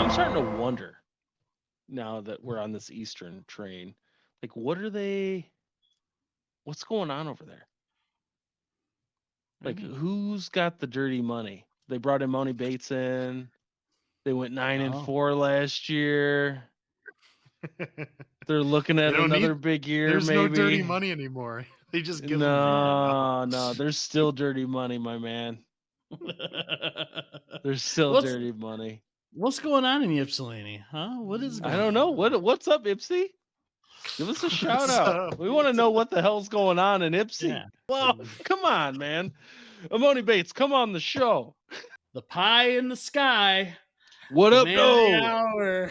I'm starting to wonder now that we're on this Eastern train, like what's going on over there? Like who's got the dirty money? They brought Emoni Bates in. They went 9-4 last year. They're looking at another big year. There's maybe no dirty money anymore. They just give them no. There's still dirty money, my man. There's still dirty money. What's going on in Yipsilanti? Huh? What is going on? I don't know. What's up, Ipsy? Give us a shout out. We want to know what the hell's going on in Ipsy. Yeah. Well, come on, man. Emoni Bates, come on the show. The pie in the sky. What up, no?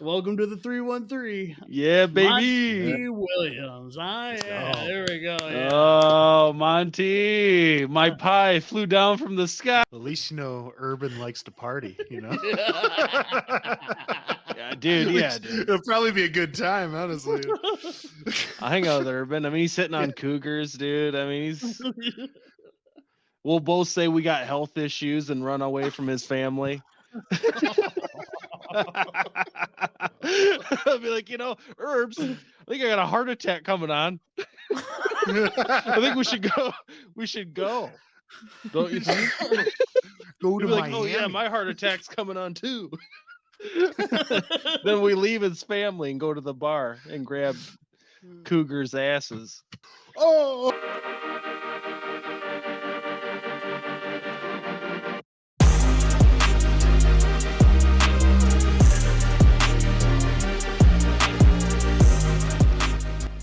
Welcome to the 313. Yeah, baby. Monty Williams. There we go. Yeah. Oh, Monty. My pie flew down from the sky. At least you know Urban likes to party, you know? Yeah, dude. It'll probably be a good time, honestly. I hang out with Urban. I mean, he's sitting on cougars, dude. I mean, we'll both say we got health issues and run away from his family. I'll be like, Herbs, I think I got a heart attack coming on. I think we should go. Don't you think? Go to Miami. Like, oh yeah, my heart attack's coming on too. Then we leave his family and go to the bar and grab cougars' asses. Oh.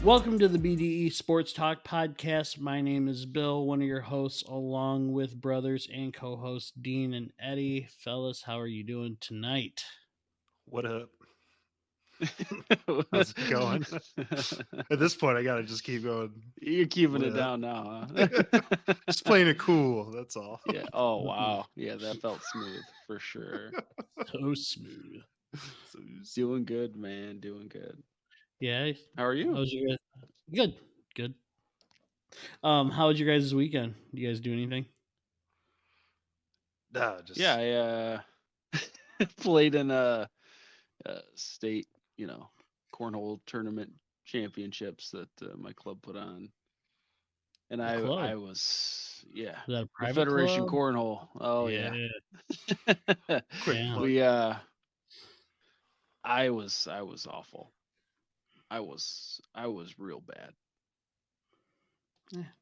Welcome to the BDE Sports Talk Podcast. My name is Bill, one of your hosts, along with brothers and co-hosts Dean and Eddie. Fellas, how are you doing tonight? What up? How's it going? At this point, I gotta just keep going. You're keeping it down now, huh? Just playing it cool, that's all. Yeah. Oh, wow. Yeah, that felt smooth for sure. So smooth. Doing good, man. Doing good. Yeah. How are you? How's your guys? Good. How was your guys' weekend? Did you guys do anything? I played in a state, cornhole tournament championships that my club put on, and I was Is that a private Federation club? Cornhole. Oh yeah. I was awful. I was real bad.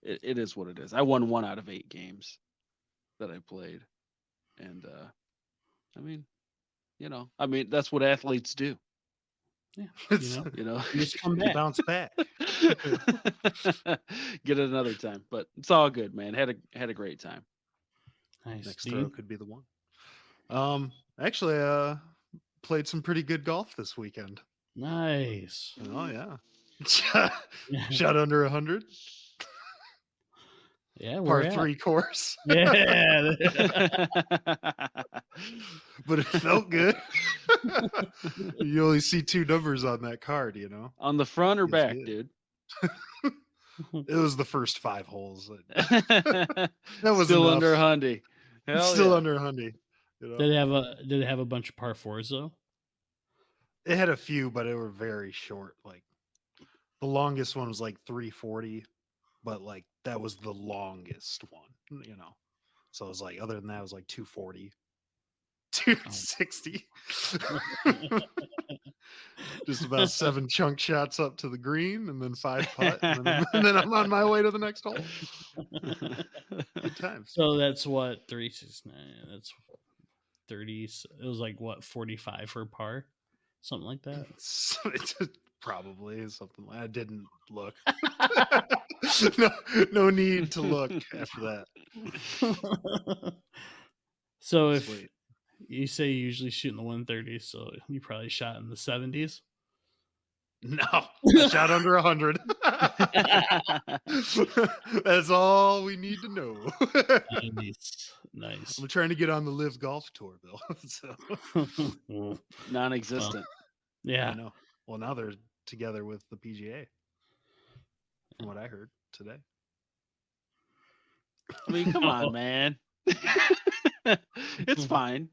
It is what it is. I won 1 out of 8 games that I played, and that's what athletes do. Yeah, you just come back, bounce back, get it another time. But it's all good, man. Had a great time. Nice. Next throw could be the one. Actually, played some pretty good golf this weekend. Nice. Oh yeah. Shot under 100. Yeah, par 3 course. Yeah. But it felt good. You only see 2 numbers on that card, On the front or back, dude? It was the first 5 holes. That was still enough. Under 100. Still under 100. Did it have a bunch of par 4s though? It had a few, but they were very short. Like the longest one was like 340, but like that was the longest one, So it was like, other than that, it was like 240, 260. Just about 7 chunk shots up to the green, and then 5 putt, and then I'm on my way to the next hole. Good times. So that's what 369. That's 30. It was like what 45 for par. Something like that. Probably something. I didn't look. No need to look after that. So if you say you usually shoot in the 130, so you probably shot in the 70s. No, I shot under 100. That's all we need to know. Nice. I'm trying to get on the Live Golf Tour, Bill. So. Non-existent. Yeah. I know. Well, now they're together with the PGA, from what I heard today. I mean, come on, man. It's fine.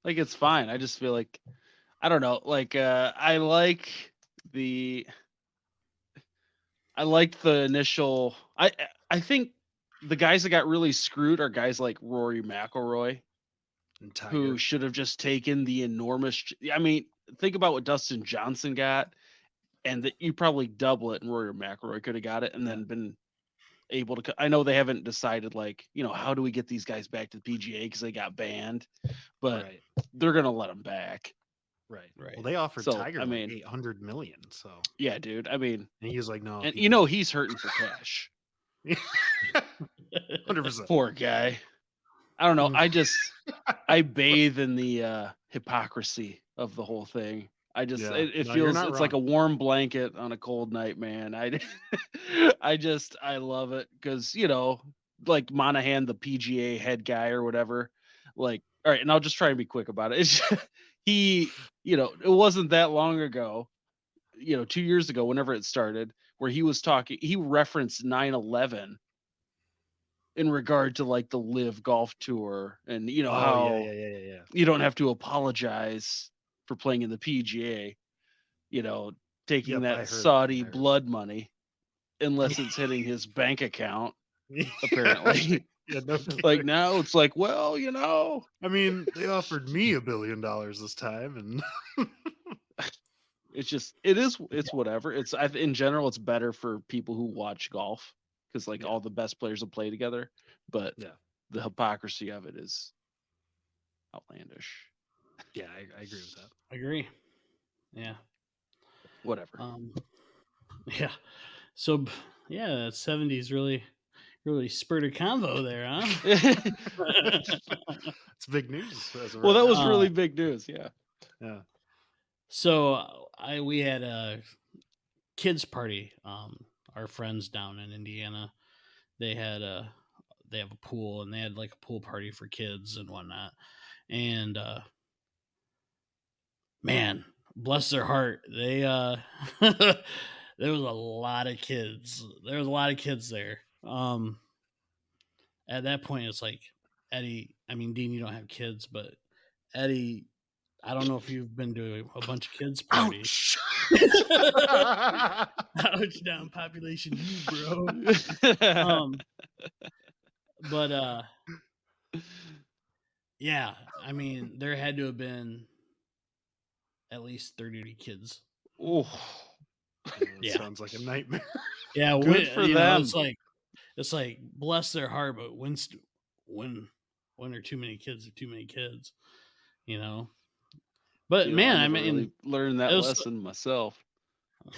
Like it's fine. I just feel like I don't know. Like I liked the initial. I think the guys that got really screwed are guys like Rory McIlroy, who should have just taken the enormous. I mean, think about what Dustin Johnson got, and that you probably double it, and Rory McIlroy could have got it, and then been able to. I know they haven't decided, like, how do we get these guys back to the PGA because they got banned, but they're gonna let them back. Right. Well, they offered Tiger like $800 million. So yeah, dude. I mean, and he was like, no. And he's hurting for cash. 100%. Poor guy. I don't know. I bathe in the hypocrisy of the whole thing. It feels it's like a warm blanket on a cold night, man. I love it because like Monahan, the PGA head guy or whatever. Like, all right, and I'll just try and be quick about it. It's it wasn't that long ago, 2 years ago, whenever it started, where he referenced 9/11 in regard to like the Live Golf Tour and how you don't have to apologize for playing in the PGA, taking that Saudi blood money unless it's hitting his bank account, apparently. Like now it's like, well, I mean, they offered me $1 billion this time, and it's whatever. In general, it's better for people who watch golf because like all the best players will play together, but the hypocrisy of it is outlandish. Yeah, I agree with that. I agree. Yeah. Whatever. Yeah. So yeah, that 70s really spurred a convo there, huh? It's big news. Well, that was really big news. Yeah. Yeah. So we had a kids party. Our friends down in Indiana, they have a pool, and they had like a pool party for kids and whatnot. And man, bless their heart, they there was a lot of kids. There was a lot of kids there. At that point, it's like, Eddie, I mean, Dean, you don't have kids, but Eddie, I don't know if you've been to a bunch of kids parties. Ouch, down population, bro. But yeah, I mean, there had to have been at least 30 kids. Oh, sounds like a nightmare. Yeah, good for them. It's like bless their heart, but when are too many kids? Are too many kids, But man, I mean, really learned that lesson myself.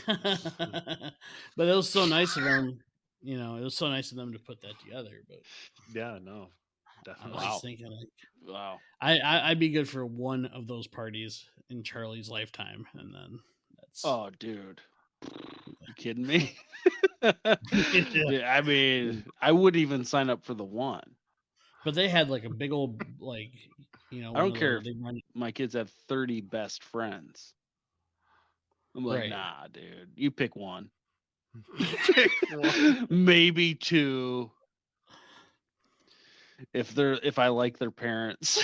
But it was so nice of them. It was so nice of them to put that together. But yeah, no, definitely. I was just thinking, like, wow, I'd be good for one of those parties in Charlie's lifetime, and then that's. Oh, dude, you kidding me? Yeah, I mean, I wouldn't even sign up for the one. But they had like a big old like. I don't care if my kids have 30 best friends. I'm like, nah, dude, you pick one. Maybe two. If I like their parents.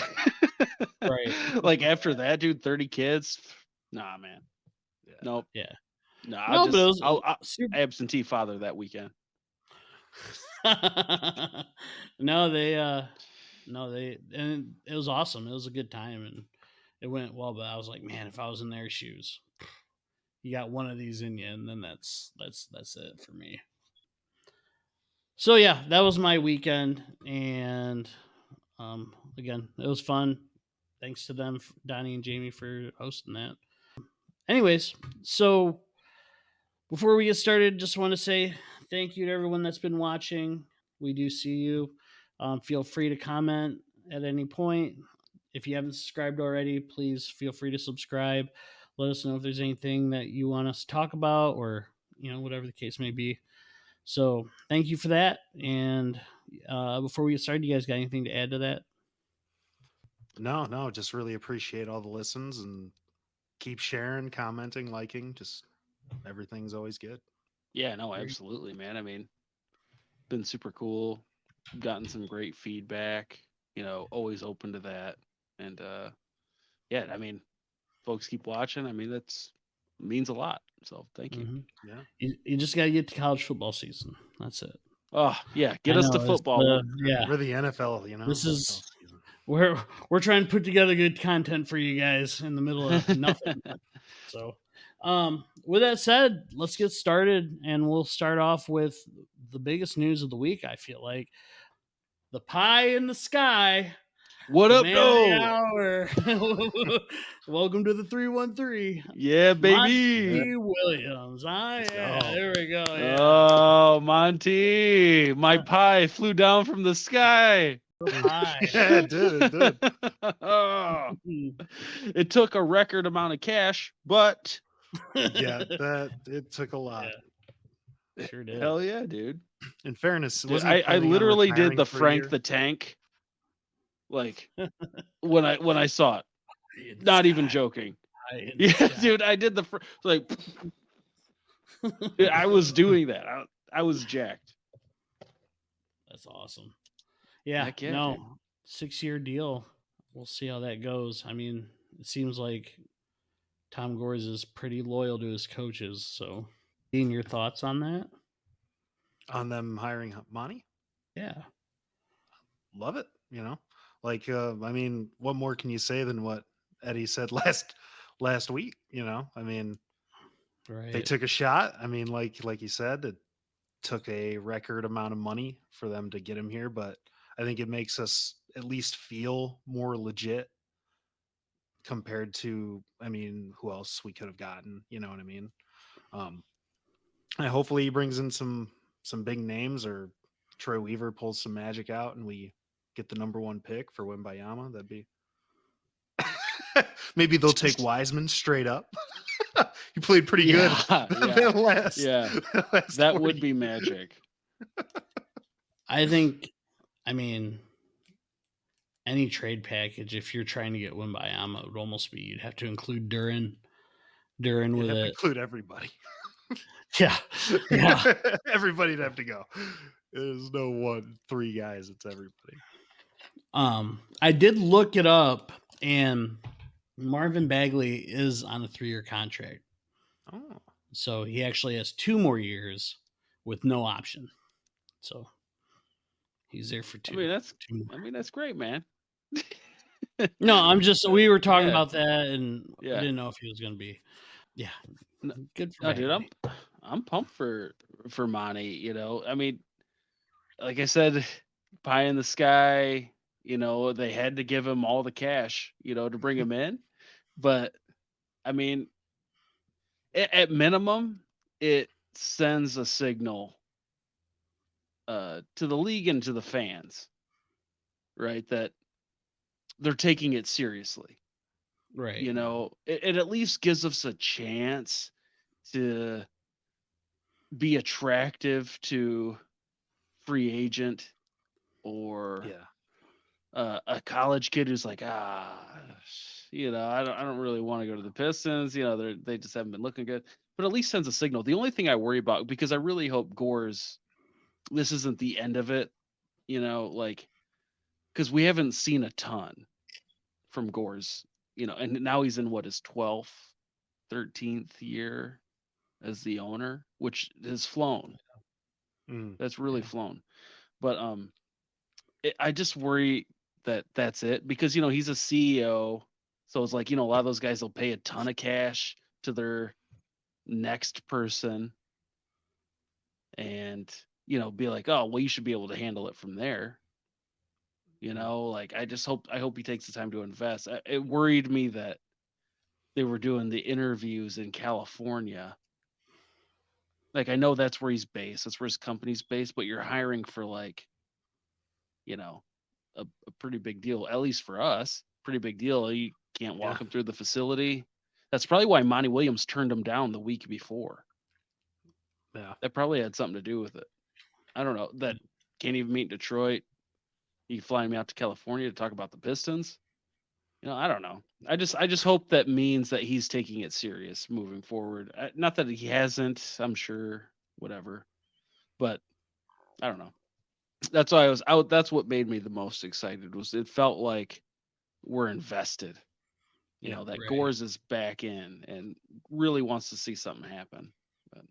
Right. Like after that, dude, 30 kids. Nah, man. Yeah. Nope. Yeah. Nah, I'll absentee father that weekend. And it was awesome. It was a good time, and it went well. But I was like, man, if I was in their shoes, you got one of these in you, and then that's it for me. So yeah, that was my weekend, and again, it was fun. Thanks to them, Donnie and Jamie, for hosting that. Anyways, so before we get started, just want to say thank you to everyone that's been watching. We do see you. Feel free to comment at any point. If you haven't subscribed already, please feel free to subscribe. Let us know if there's anything that you want us to talk about, or whatever the case may be. So thank you for that. And before we get started, you guys got anything to add to that? No, just really appreciate all the listens, and keep sharing, commenting, liking. Just everything's always good. Yeah, no, absolutely, man. I mean, been super cool. Gotten some great feedback. Always open to that. And yeah, I mean, folks keep watching. I mean, that's means a lot. So thank you. Mhm. Yeah. You just got to get to college football season. That's it. Oh yeah, get I us to know, it's football. yeah. We're the NFL, you know. This NFL is season. we're trying to put together good content for you guys in the middle of nothing. So, with that said, let's get started, and we'll start off with the biggest news of the week. I feel like the pie in the sky. What The up, man of the no? hour. Welcome to the 313. Yeah, baby. Monty Williams. Let's Yeah, go. there we go. Yeah. Oh, Monty, my pie flew down from the sky. The pie. Yeah, it did. Oh, it took a record amount of cash, but Yeah, it took a lot. Yeah. Sure did. hell yeah, dude. In fairness, Dude, wasn't he I planning on literally did retiring the for a Frank year? the Tank, like when I saw it. In the Not even sky. joking. Pie in the Yeah, sky. dude, I did the like. Dude, I was doing that. I was jacked. That's awesome. Yeah, Heck yeah, no, dude. 6-year deal. We'll see how that goes. I mean, it seems like Tom Gores is pretty loyal to his coaches. So, Dean, your thoughts on that? On them hiring Monty? Yeah. Love it. You know, like I mean, what more can you say than what Eddie said last week? You know, I mean, Right. they took a shot. I mean, like you said, it took a record amount of money for them to get him here, but I think it makes us at least feel more legit compared to, I mean, who else we could have gotten, you know what I mean? And hopefully he brings in some big names, or Troy Weaver pulls some magic out and we get the number 1 pick for Wembayama. That'd be maybe they'll take Wiseman straight up. He played pretty good. That would be magic. I think, I mean, any trade package, if you're trying to get Wembayama, it would almost be you'd have to include Duran with it. Include everybody. Yeah. Everybody'd have to go. There's no 3 guys. It's everybody. I did look it up, and Marvin Bagley is on a 3-year contract. Oh, So he actually has 2 more years with no option. So he's there for 2. I mean that's great, man. No, we were talking Yeah. about that, and Yeah. I didn't know if he was going to be. Yeah, good for No, dude, Bagley. I'm pumped for Monty. You know, I mean, like I said, pie in the sky. You know, they had to give him all the cash, you know, to bring him in. But I mean, at minimum, it sends a signal to the league and to the fans, right, that they're taking it seriously. Right. You know, it at least gives us a chance to be attractive to free agent or a college kid who's like, you know, I don't really want to go to the Pistons. You know, they just haven't been looking good. But at least sends a signal. The only thing I worry about, because I really hope Gores, this isn't the end of it. You know, like, because we haven't seen a ton from Gores. You know, and now he's in his 12th, 13th year as the owner, which has flown. That's really flown. But I just worry that that's it, because, you know, he's a CEO. So it's like, you know, a lot of those guys will pay a ton of cash to their next person and, you know, be like, oh, well, you should be able to handle it from there. You know, like, I hope he takes the time to invest. It worried me that they were doing the interviews in California. Like, I know that's where he's based. That's where his company's based, but you're hiring for, like, you know, a pretty big deal, at least for us. Pretty big deal. You can't walk him through the facility. That's probably why Monty Williams turned him down the week before. Yeah. That probably had something to do with it. I don't know. That can't even meet in Detroit. You flying me out to California to talk about the Pistons? You know, I don't know. I just hope that means that he's taking it serious moving forward. Not that he hasn't, I'm sure, whatever. But I don't know. That's why I was out. That's what made me the most excited, was it felt like we're invested. you know, that right. Gores is back in and really wants to see something happen. But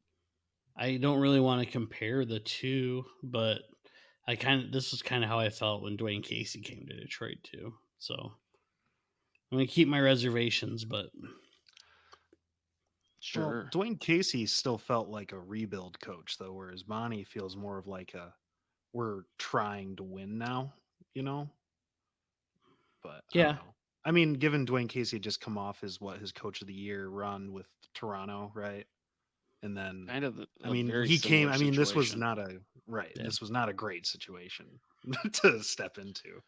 I don't really want to compare the two, but this is kind of how I felt when Dwayne Casey came to Detroit too. So I'm going to keep my reservations, but sure. Well, Dwayne Casey still felt like a rebuild coach, though, whereas Monty feels more of like we're trying to win now, you know? But I yeah, don't know. I mean, given Dwayne Casey had just come off his coach of the year run with Toronto, right? And then Kind of I mean, very he came. similar I mean, this was situation. not a Yeah. This was not a great situation to step into.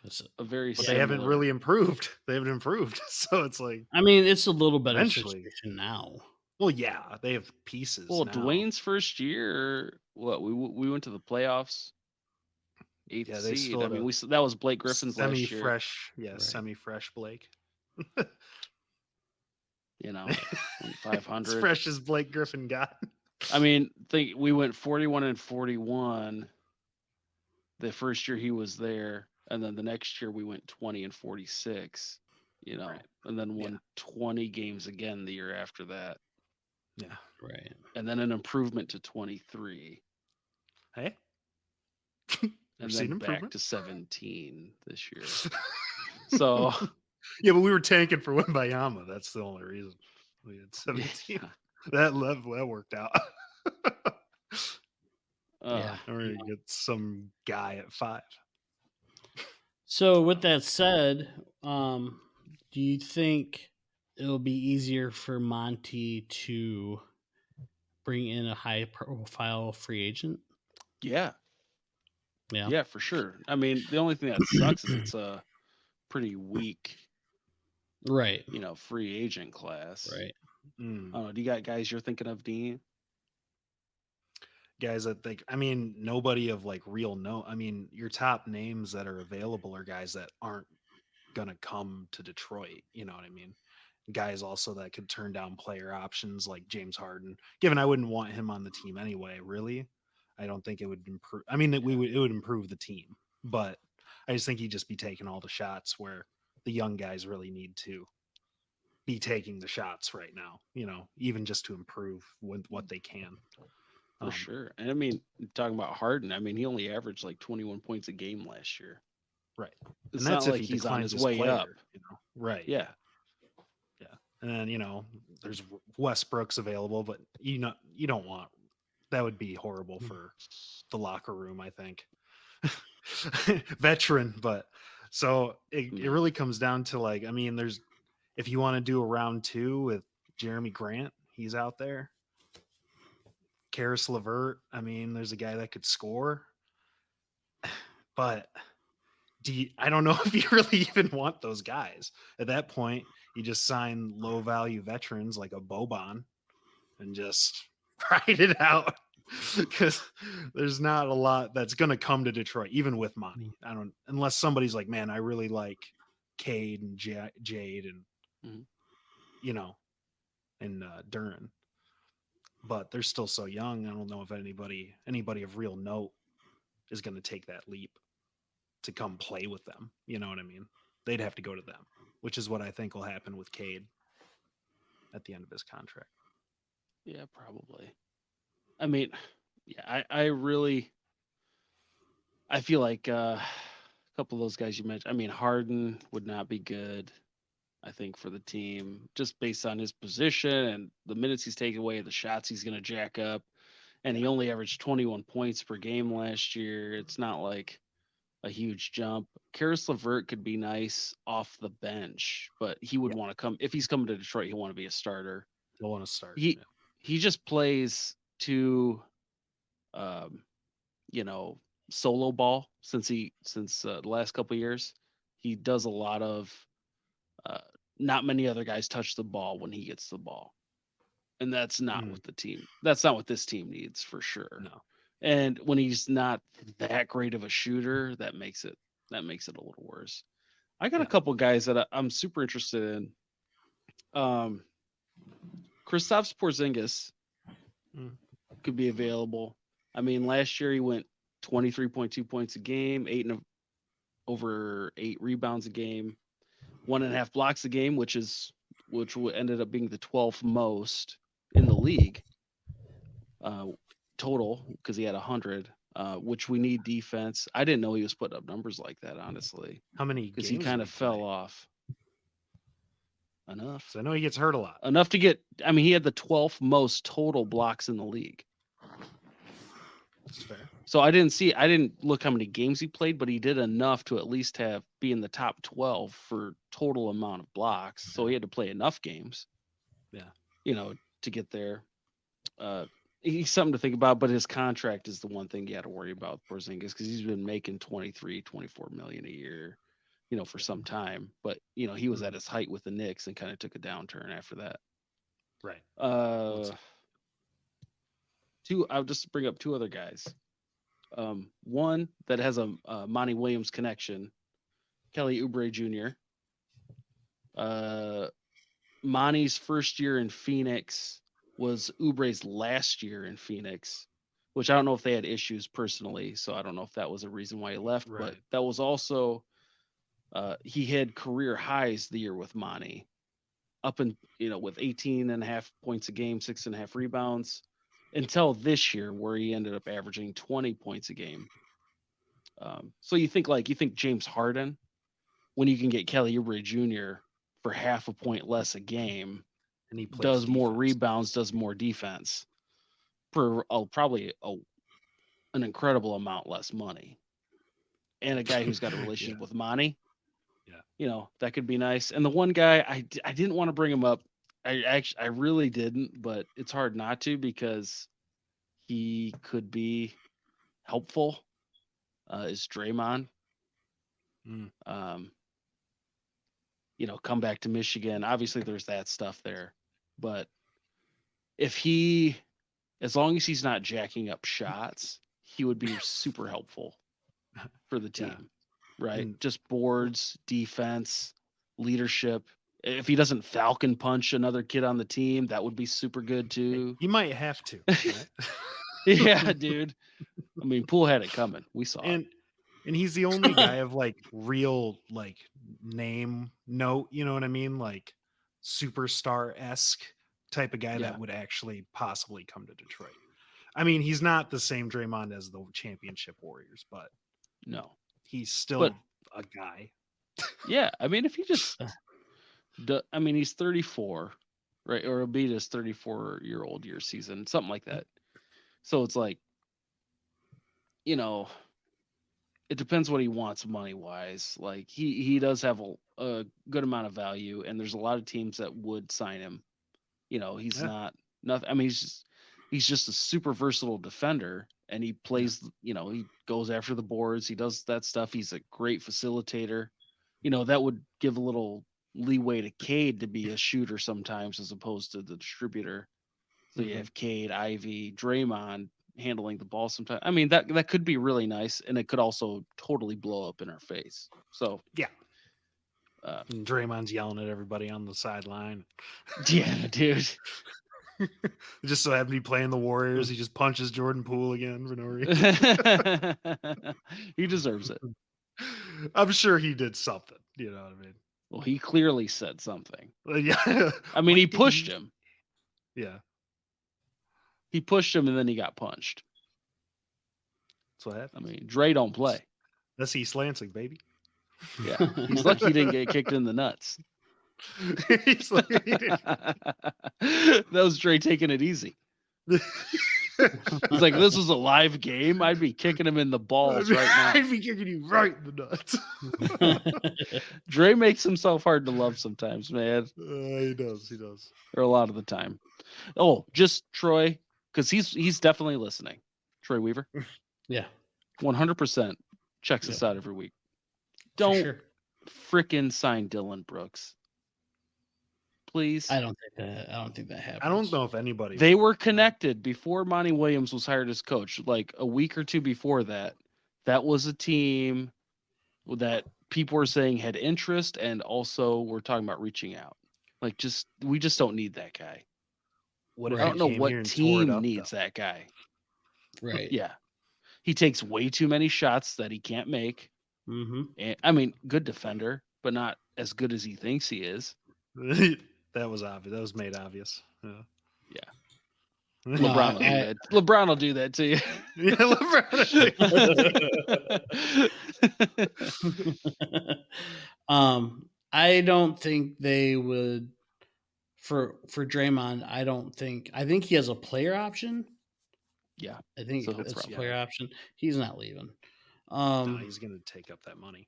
it's a very But similar. they haven't really improved. They haven't improved. So it's like, I mean, it's a little better Eventually. situation now. well, yeah, they have pieces. Well, now. Dwayne's first year, what we went to the playoffs, 8th Yeah, they seed. still I had mean, a that was Blake Griffin's last year. semi-fresh, Right. semi-fresh Blake. You know, As 500. fresh as Blake Griffin got. I mean, think we went 41-41 the first year he was there, and then the next year we went 20-46. You know, Right. and then Yeah. won 20 games again the year after that, Yeah. Right. and then an improvement to 23, Hey. and seen then back improvement. to 17 this year. So Yeah, but we were tanking for Wembayama. That's the only reason. We had 17. yeah. That worked out. Yeah. We're gonna get some guy at 5. So with that said, do you think it'll be easier for Monty to bring in a high profile free agent? Yeah. Yeah. Yeah, for sure. I mean, the only thing that sucks is it's a pretty weak, Right. you know, free agent class. Right. I don't know. Do you got guys you're thinking of, Dean? Guys that think, I mean, nobody of like real note. I mean, your top names that are available are guys that aren't gonna come to Detroit. You know what I mean? Guys also that could turn down player options like James Harden. Given I wouldn't want him on the team anyway, really. I don't think it would improve. I mean, it would improve the team, but I just think he'd just be taking all the shots where the young guys really need to be taking the shots right now, you know, even just to improve with what they can. For sure. And I mean, talking about Harden, I mean, he only averaged like 21 points a game last year. Right. It's And that's not if like he he's on declines his as way player, up. you know. Right. Yeah. Yeah. And then, you know, there's Westbrook's available, but you don't want that would be horrible for the locker room, I think. Veteran, but so it really comes down to like, I mean, if you want to do a round 2 with Jeremy Grant, he's out there. Karis LeVert, I mean, there's a guy that could score. But I don't know if you really even want those guys. At that point, you just sign low value veterans like a Boban and just ride it out. Because there's not a lot that's going to come to Detroit, even with Monty. Unless somebody's like, man, I really like Cade and Jade and, you know, and Duran. But they're still so young. I don't know if anybody of real note is going to take that leap to come play with them. You know what I mean? They'd have to go to them, which is what I think will happen with Cade at the end of his contract. Yeah, probably. I mean, yeah, I feel like a couple of those guys you mentioned. I mean, Harden would not be good, I think, for the team, just based on his position and the minutes he's taking away, the shots he's going to jack up. And he only averaged 21 points per game last year. It's not like a huge jump. Karis LeVert could be nice off the bench, but he would want to come. If he's coming to Detroit, he'll want to be a starter. He'll want to start. He just plays to, you know, solo ball since the last couple of years. He does a lot of not many other guys touch the ball when he gets the ball. And that's not what that's not what this team needs for sure. No. And when he's not that great of a shooter, that makes it a little worse. I got a couple guys that I'm super interested in. Kristaps Porzingis could be available. I mean, last year he went 23.2 points a game, over 8 rebounds a game. 1.5 blocks a game, which ended up being the 12th most in the league total, because he had 100. Which we need defense. I didn't know he was putting up numbers like that, honestly. How many Because games he kind did of fell play? off. Enough. So I know he gets hurt a lot. Enough to get. I mean, he had the 12th most total blocks in the league. That's fair. So I didn't look how many games he played, but he did enough to at least be in the top 12 for total amount of blocks. So he had to play enough games. Yeah. To get there. He's something to think about, but his contract is the one thing you got to worry about, Porzingis, because he's been making 23, 24 million a year, for some time. But he was at his height with the Knicks and kind of took a downturn after that. Right. I'll just bring up two other guys. One that has a Monty Williams connection, Kelly Oubre Jr. Monty's first year in Phoenix was Oubre's last year in Phoenix, which I don't know if they had issues personally, so I don't know if that was a reason why he left. Right. But that was also he had career highs the year with Monty, up in with 18.5 points a game, 6.5 rebounds, until this year where he ended up averaging 20 points a game. So you think James Harden, when you can get Kelly Oubre Jr. for half a point less a game, and he does more defense. rebounds, does more defense for probably an incredible amount less money, and a guy who's got a relationship with Monty. Yeah, that could be nice. And the one guy I didn't want to bring him up. I really didn't, but it's hard not to because he could be helpful. Is Draymond. Come back to Michigan. Obviously, there's that stuff there. But as long as he's not jacking up shots, he would be super helpful for the team, right? Just boards, defense, leadership. If he doesn't falcon punch another kid on the team, that would be super good too. You might have to. Right? Yeah, dude. I mean, Poole had it coming. We saw it. And he's the only guy of real name note, you know what I mean? Superstar-esque type of guy that would actually possibly come to Detroit. I mean, he's not the same Draymond as the championship Warriors, but no, he's still a guy. Yeah, I mean, if he just, he's 34, right? Or it'll be his 34-year-old year season, something like that. So it's it depends what he wants money-wise. He does have a good amount of value, and there's a lot of teams that would sign him. He's not nothing. I mean, he's just a super versatile defender, and he plays. He goes after the boards. He does that stuff. He's a great facilitator. That would give a little leeway to Cade to be a shooter sometimes, as opposed to the distributor. So you have Cade, Ivy, Draymond handling the ball sometimes. I mean, that could be really nice, and it could also totally blow up in our face. So yeah. And Draymond's yelling at everybody on the sideline. Yeah, dude. Just so happened to be playing the Warriors. He just punches Jordan Poole again for no reason. He deserves it. I'm sure he did something. You know what I mean? Well, he clearly said something. Yeah. I mean, he pushed him. Yeah. He pushed him, and then he got punched. That's what happened. I mean, Dre don't play. That's East Lansing, baby. Yeah. He's lucky he didn't get kicked in the nuts. That was Dre taking it easy. It's like, this was a live game. I'd be kicking him in the balls right now. I'd be kicking you right in the nuts. Dre makes himself hard to love sometimes, man. He does. Or a lot of the time. Oh, just Troy, because he's definitely listening. Troy Weaver. Yeah. 100% checks us out every week. Don't frickin' sign Dylan Brooks. Please. I don't think that happens. I don't know if anybody. They were connected before Monty Williams was hired as coach. Like a week or two before that, that was a team that people were saying had interest, and also we're talking about reaching out. We just don't need that guy. I don't know what team needs that guy. Right. Yeah. He takes way too many shots that he can't make. Mm-hmm. And, I mean, good defender, but not as good as he thinks he is. That was obvious. That was made obvious. Yeah. LeBron will do that. LeBron will do that to you. Yeah, LeBron. I don't think they would for Draymond. I think he has a player option. Yeah, I think so it's a player option. He's not leaving. No, he's going to take up that money.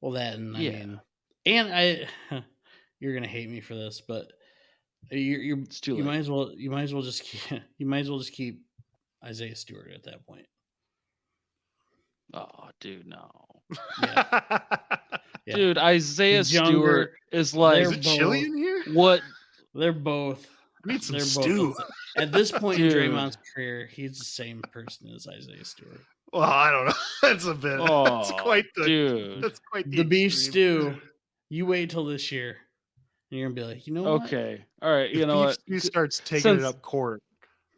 Well, that and I mean, and you're gonna hate me for this, but you might as well just keep Isaiah Stewart at that point. Oh, dude, no. Yeah. Dude, Isaiah Stewart is like, is it chilly in here? What? They're both. I need some stew. At this point in Draymond's career, he's the same person as Isaiah Stewart. Well, I don't know. That's a bit. That's quite the. That's quite the beef stew. You wait till this year, and you're gonna be like, you know what? Okay, all right. If beef stew starts taking it up court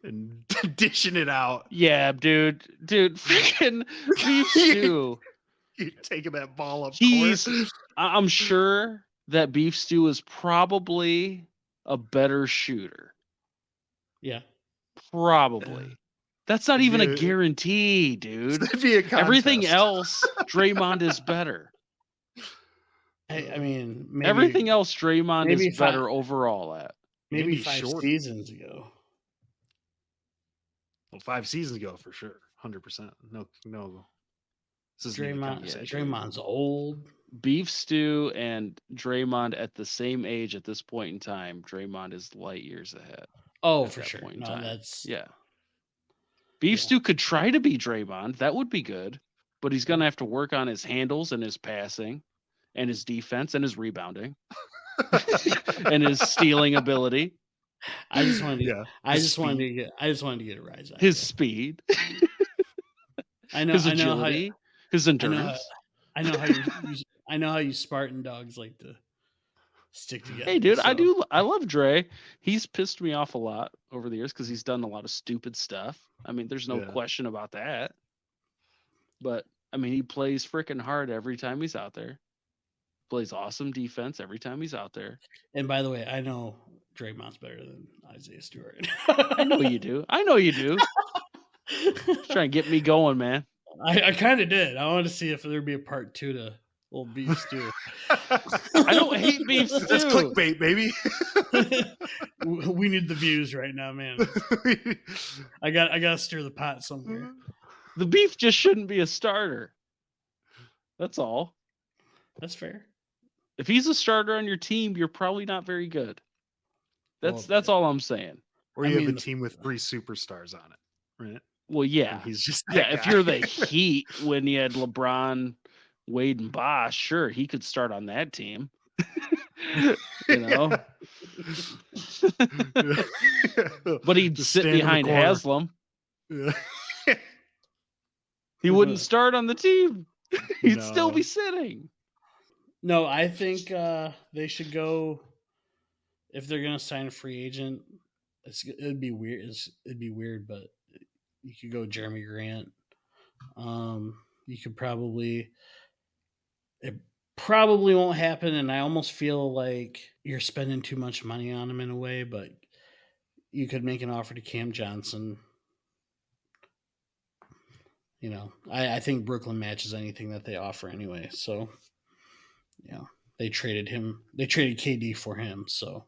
and dishing it out. Yeah, dude, freaking beef stew. You're taking that ball up court. I'm sure that beef stew is probably a better shooter. Yeah, probably. That's not even a guarantee, dude. That'd be a contest. Everything else, Draymond is better. I mean, maybe, everything else, Draymond is better overall at. Maybe 5 seasons ago. Well, 5 seasons ago for sure, 100%. No. This is Draymond's old. Beef stew and Draymond at the same age at this point in time. Draymond is light years ahead. Oh, for sure. No, that's Beef stew could try to be Draymond. That would be good, but he's gonna have to work on his handles and his passing, and his defense and his rebounding, and his stealing ability. I just wanted to get a rise out. His speed. I know. His agility. His endurance. I know how you Spartan dogs like to stick together. Hey, dude, I love Dre. He's pissed me off a lot over the years because he's done a lot of stupid stuff. I mean, there's no question about that. But I mean, he plays freaking hard every time he's out there. Plays awesome defense every time he's out there. And by the way, I know Draymond's better than Isaiah Stewart. I know you do. Trying to get me going, man. I kind of did. I wanted to see if there'd be a part 2 to old beef stew. I don't hate beef stew. That's clickbait, baby. We need the views right now, man. I got to stir the pot somewhere. The beef just shouldn't be a starter. That's all. That's fair. If he's a starter on your team, you're probably not very good. That's all I'm saying. Or you have a team with 3 superstars on it, right? Well, yeah. And he's just if you're the Heat when you had LeBron, Wade, and Bosh, sure, he could start on that team. You know? But he'd sit behind Haslam. Yeah. He wouldn't start on the team. He'd still be sitting. No, I think they should go, if they're going to sign a free agent, it'd be weird, but you could go Jeremy Grant. You could it probably won't happen, and I almost feel like you're spending too much money on him in a way, but you could make an offer to Cam Johnson. You know, I think Brooklyn matches anything that they offer anyway. So, yeah, they traded KD for him. So,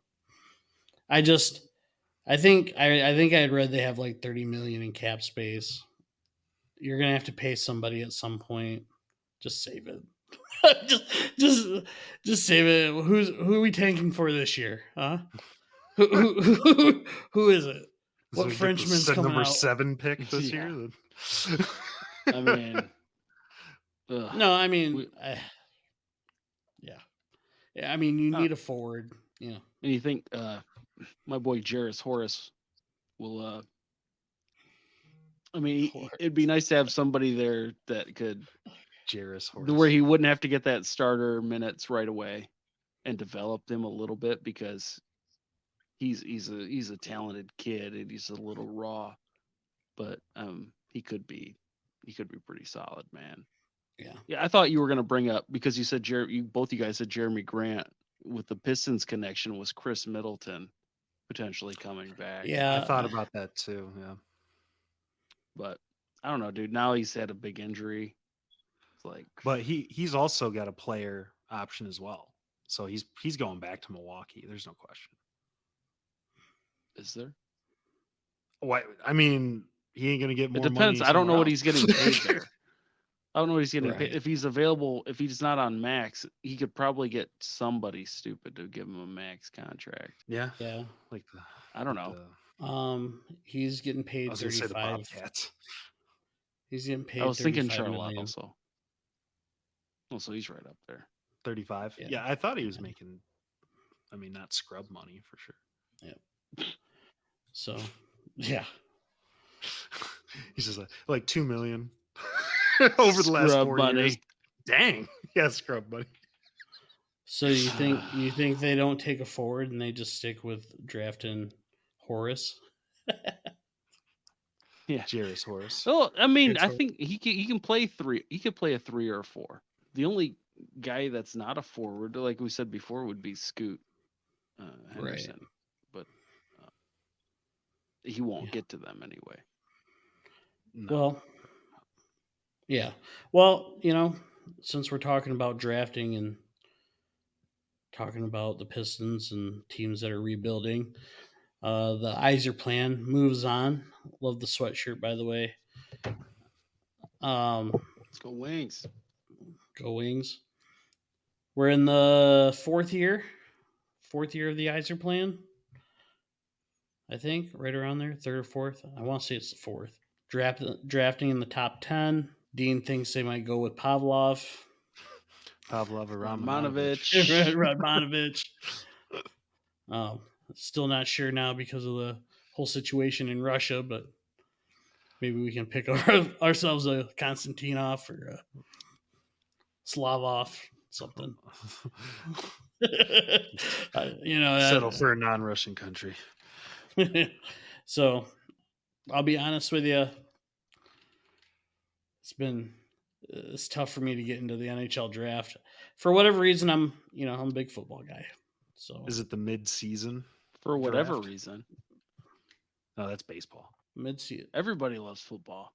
I think I had read they have like $30 million in cap space. You're gonna have to pay somebody at some point. Just save it. just save it. Who are we tanking for this year? Huh? Who is it? What Frenchman's coming number out? 7 pick this year? I mean, no, I mean, I mean, you need a forward, you know. And you think my boy Jarris Horace will? I mean, it'd be nice to have somebody there that could Jarris Horace, where he wouldn't have to get that starter minutes right away, and develop them a little bit because he's a talented kid and he's a little raw, but he could be pretty solid, man. Yeah, I thought you were going to bring up, because you said both you guys said Jeremy Grant with the Pistons connection, was Chris Middleton potentially coming back. Yeah, I thought about that too. Yeah. But I don't know, dude. Now he's had a big injury. It's like, But he's also got a player option as well. So he's going back to Milwaukee. There's no question. is there? Why? I mean, he ain't gonna get more. It depends. Money I don't know what somewhere he's getting paid else. there. I don't know what he's getting paid. Right. If he's available, if he's not on max, he could probably get somebody stupid to give him a max contract. Yeah. Yeah. Like I don't know. He's getting I paid was gonna say the 35. Bobcats. He's getting paid. I was thinking 35 Charlotte million. also. Oh, so he's right up there. 35. Yeah. Yeah, I thought he was making. I mean, not scrub money for sure. So, yeah. He's just like 2 million over the last Scrub 4 money. years. Dang. Yeah, scrub money. So you think they don't take a forward and they just stick with drafting Horace? Yeah. Jairus Horace. Well, I mean, Jairus I Horace. think he can play 3. He could play a 3 or a 4. The only guy that's not a forward, like we said before, would be Scoot Henderson. But he won't get to them anyway. No. Well, yeah. Well, since we're talking about drafting and talking about the Pistons and teams that are rebuilding, the Iser plan moves on. Love the sweatshirt, by the way. Let's go Wings. Go Wings. We're in the fourth year of the Iser plan. I think right around there, third or fourth. I want to say it's the fourth. Drafting in the top 10. Dean thinks they might go with Pavlov. Pavlov or Radmanovich. Radmanovich. Still not sure now because of the whole situation in Russia, but maybe we can pick ourselves a Konstantinov or a Slavov, something. Settle for a non-Russian country. So I'll be honest with you. It's tough for me to get into the NHL draft. For whatever reason, I'm a big football guy. So Is it the mid-season? For whatever draft? reason. No, that's baseball. mid-season. Everybody loves football.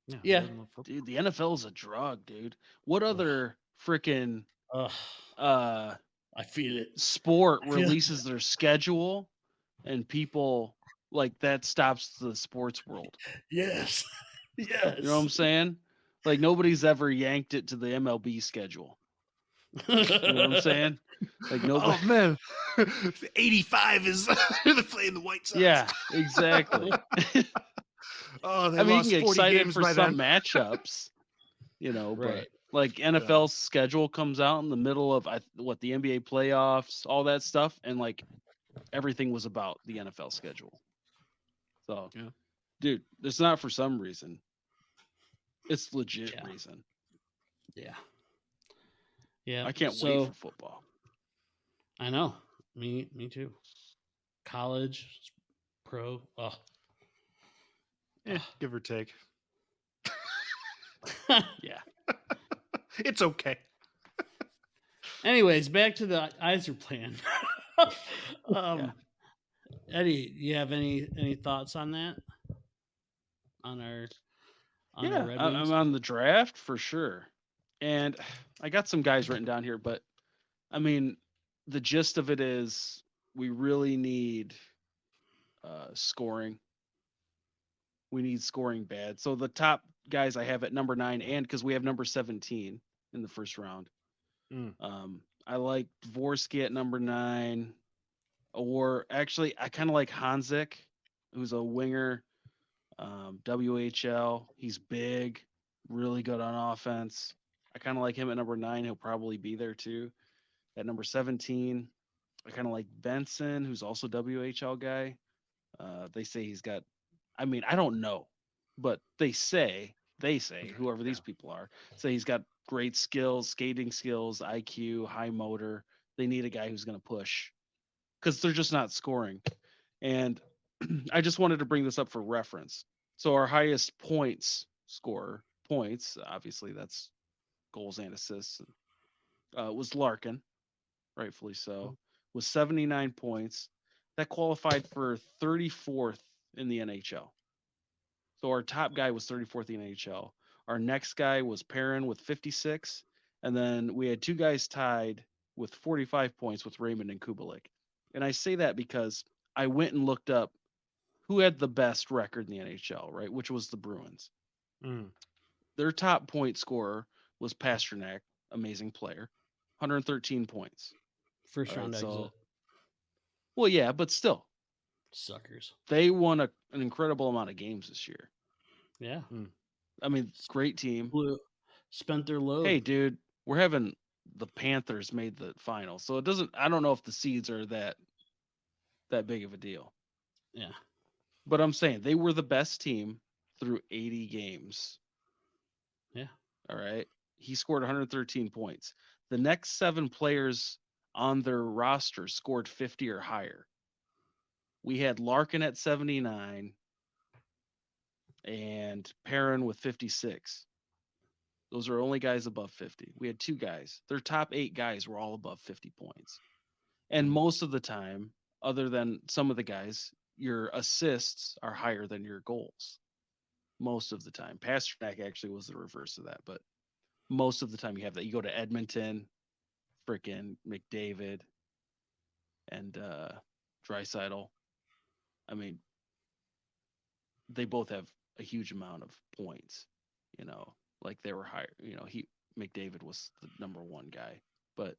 Yeah. who doesn't love football? Dude, the NFL is a drug, dude. What other freaking I feel it. sport I feel it. releases their schedule and people like that stops the sports world? Yes. Yes. You know what I'm saying? Like nobody's ever yanked it to the MLB schedule. You know what I'm saying? Like nobody. Oh man, 85 is they're playing the White Sox. Yeah, exactly. Oh, they I mean, you lost can get 40 excited games for by some then. matchups, Right. but like NFL schedule comes out in the middle of the NBA playoffs, all that stuff, and like everything was about the NFL schedule. So, Yeah. dude, it's not for some reason. It's legit reason. Yeah. Yeah. I can't wait for football. I know. Me too. College, pro. Oh. Give or take. Yeah. It's okay. Anyways, back to the Iser plan. Eddie, you have any thoughts on that? On our Red Wings? I'm on the draft for sure. And I got some guys written down here, but I mean, the gist of it is we really need scoring. We need scoring bad. So the top guys I have at number 9, and because we have number 17 in the first round. I like Dvorsky at number 9. Or actually, I kind of like Hanzik, who's a winger, WHL. He's big, really good on offense. I kind of like him at number 9. He'll probably be there too. At number 17, I kind of like Benson, who's also WHL guy. They say he's got, I mean, I don't know, but they say, whoever these people are, say he's got great skills, skating skills, IQ, high motor. They need a guy who's going to push because they're just not scoring. And I just wanted to bring this up for reference. So our highest points, obviously that's goals and assists. Was Larkin, rightfully so, with 79 points. That qualified for 34th in the NHL. So our top guy was 34th in the NHL. Our next guy was Perrin with 56. And then we had 2 guys tied with 45 points with Raymond and Kubalik. And I say that because I went and looked up who had the best record in the NHL, right? Which was the Bruins. Their top point scorer was Pasternak, amazing player, 113 points. First round exit. Well, yeah, but still. Suckers. They won an incredible amount of games this year. Yeah. I mean, great team. Spent their load. Hey, dude, we're having the Panthers made the final. So I don't know if the seeds are that big of a deal. Yeah. But I'm saying they were the best team through 80 games. Yeah. All right. He scored 113 points. The next 7 players on their roster scored 50 or higher. We had Larkin at 79 and Perrin with 56. Those are only guys above 50. We had 2 guys. Their top 8 guys were all above 50 points. And most of the time, other than some of the guys, your assists are higher than your goals. Most of the time. Pasternak actually was the reverse of that, but most of the time you have that. You go to Edmonton, frickin' McDavid, and Draisaitl. I mean, they both have a huge amount of points, like they were higher, McDavid was the number 1 guy, but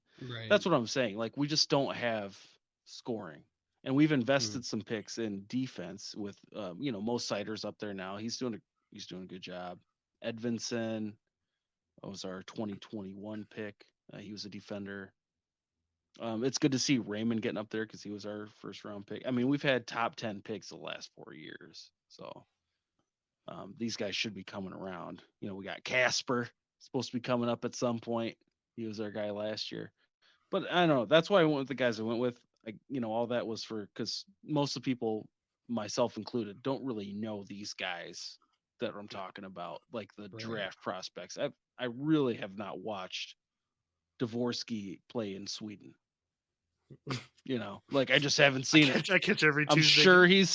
that's what I'm saying. Like, we just don't have scoring, and we've invested some picks in defense with, Mo Seider's up there now. He's doing a good job. Edvinson was our 2021 pick. He was a defender. It's good to see Raymond getting up there because he was our first round pick. I mean, we've had top 10 picks the last 4 years. So these guys should be coming around. We got Casper supposed to be coming up at some point. He was our guy last year. But I don't know. That's why I went with the guys I went with. All that was because most of the people, myself included, don't really know these guys that I'm talking about, like the draft prospects. I really have not watched Dvorsky play in Sweden. Like, I just haven't seen it. I catch every Tuesday. I'm sure he's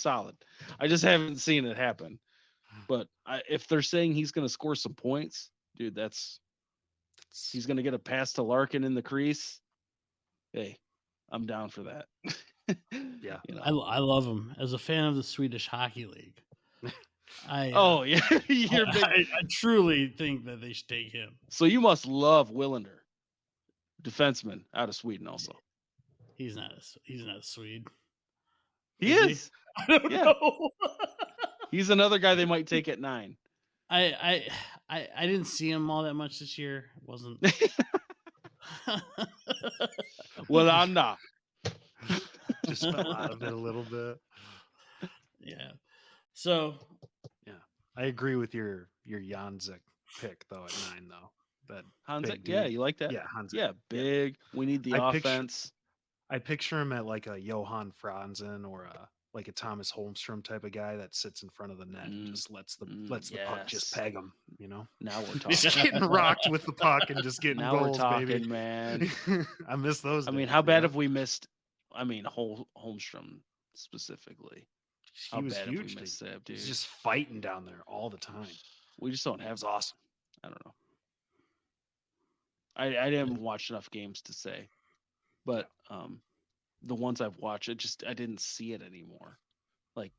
solid. I just haven't seen it happen. But if they're saying he's going to score some points, dude, he's going to get a pass to Larkin in the crease. Hey, I'm down for that. Yeah. I love him as a fan of the Swedish Hockey League. I truly think that they should take him. So you must love Willander, defenseman out of Sweden. Also, he's not a Swede. He is. I don't know. He's another guy they might take at 9. I didn't see him all that much this year. It wasn't. Willander. Just fell out of it a little bit. Yeah. So. Yeah, I agree with your Janzik pick though at 9 though. That Hanzik, yeah, you like that? Yeah, Hanzik. Yeah, big. We need the offense. I picture him at like a Johan Franzen or like a Thomas Holmstrom type of guy that sits in front of the net and just lets the puck just peg him. Now we're talking. Just getting rocked with the puck and just getting now goals, we're talking, baby. Man. I miss those. I mean, how bad have we missed? I mean, Holmstrom specifically. He was huge. That, dude. He's just fighting down there all the time. We just don't have. It's awesome. I don't know. I didn't watch enough games to say, but the ones I've watched, I didn't see it anymore. Like,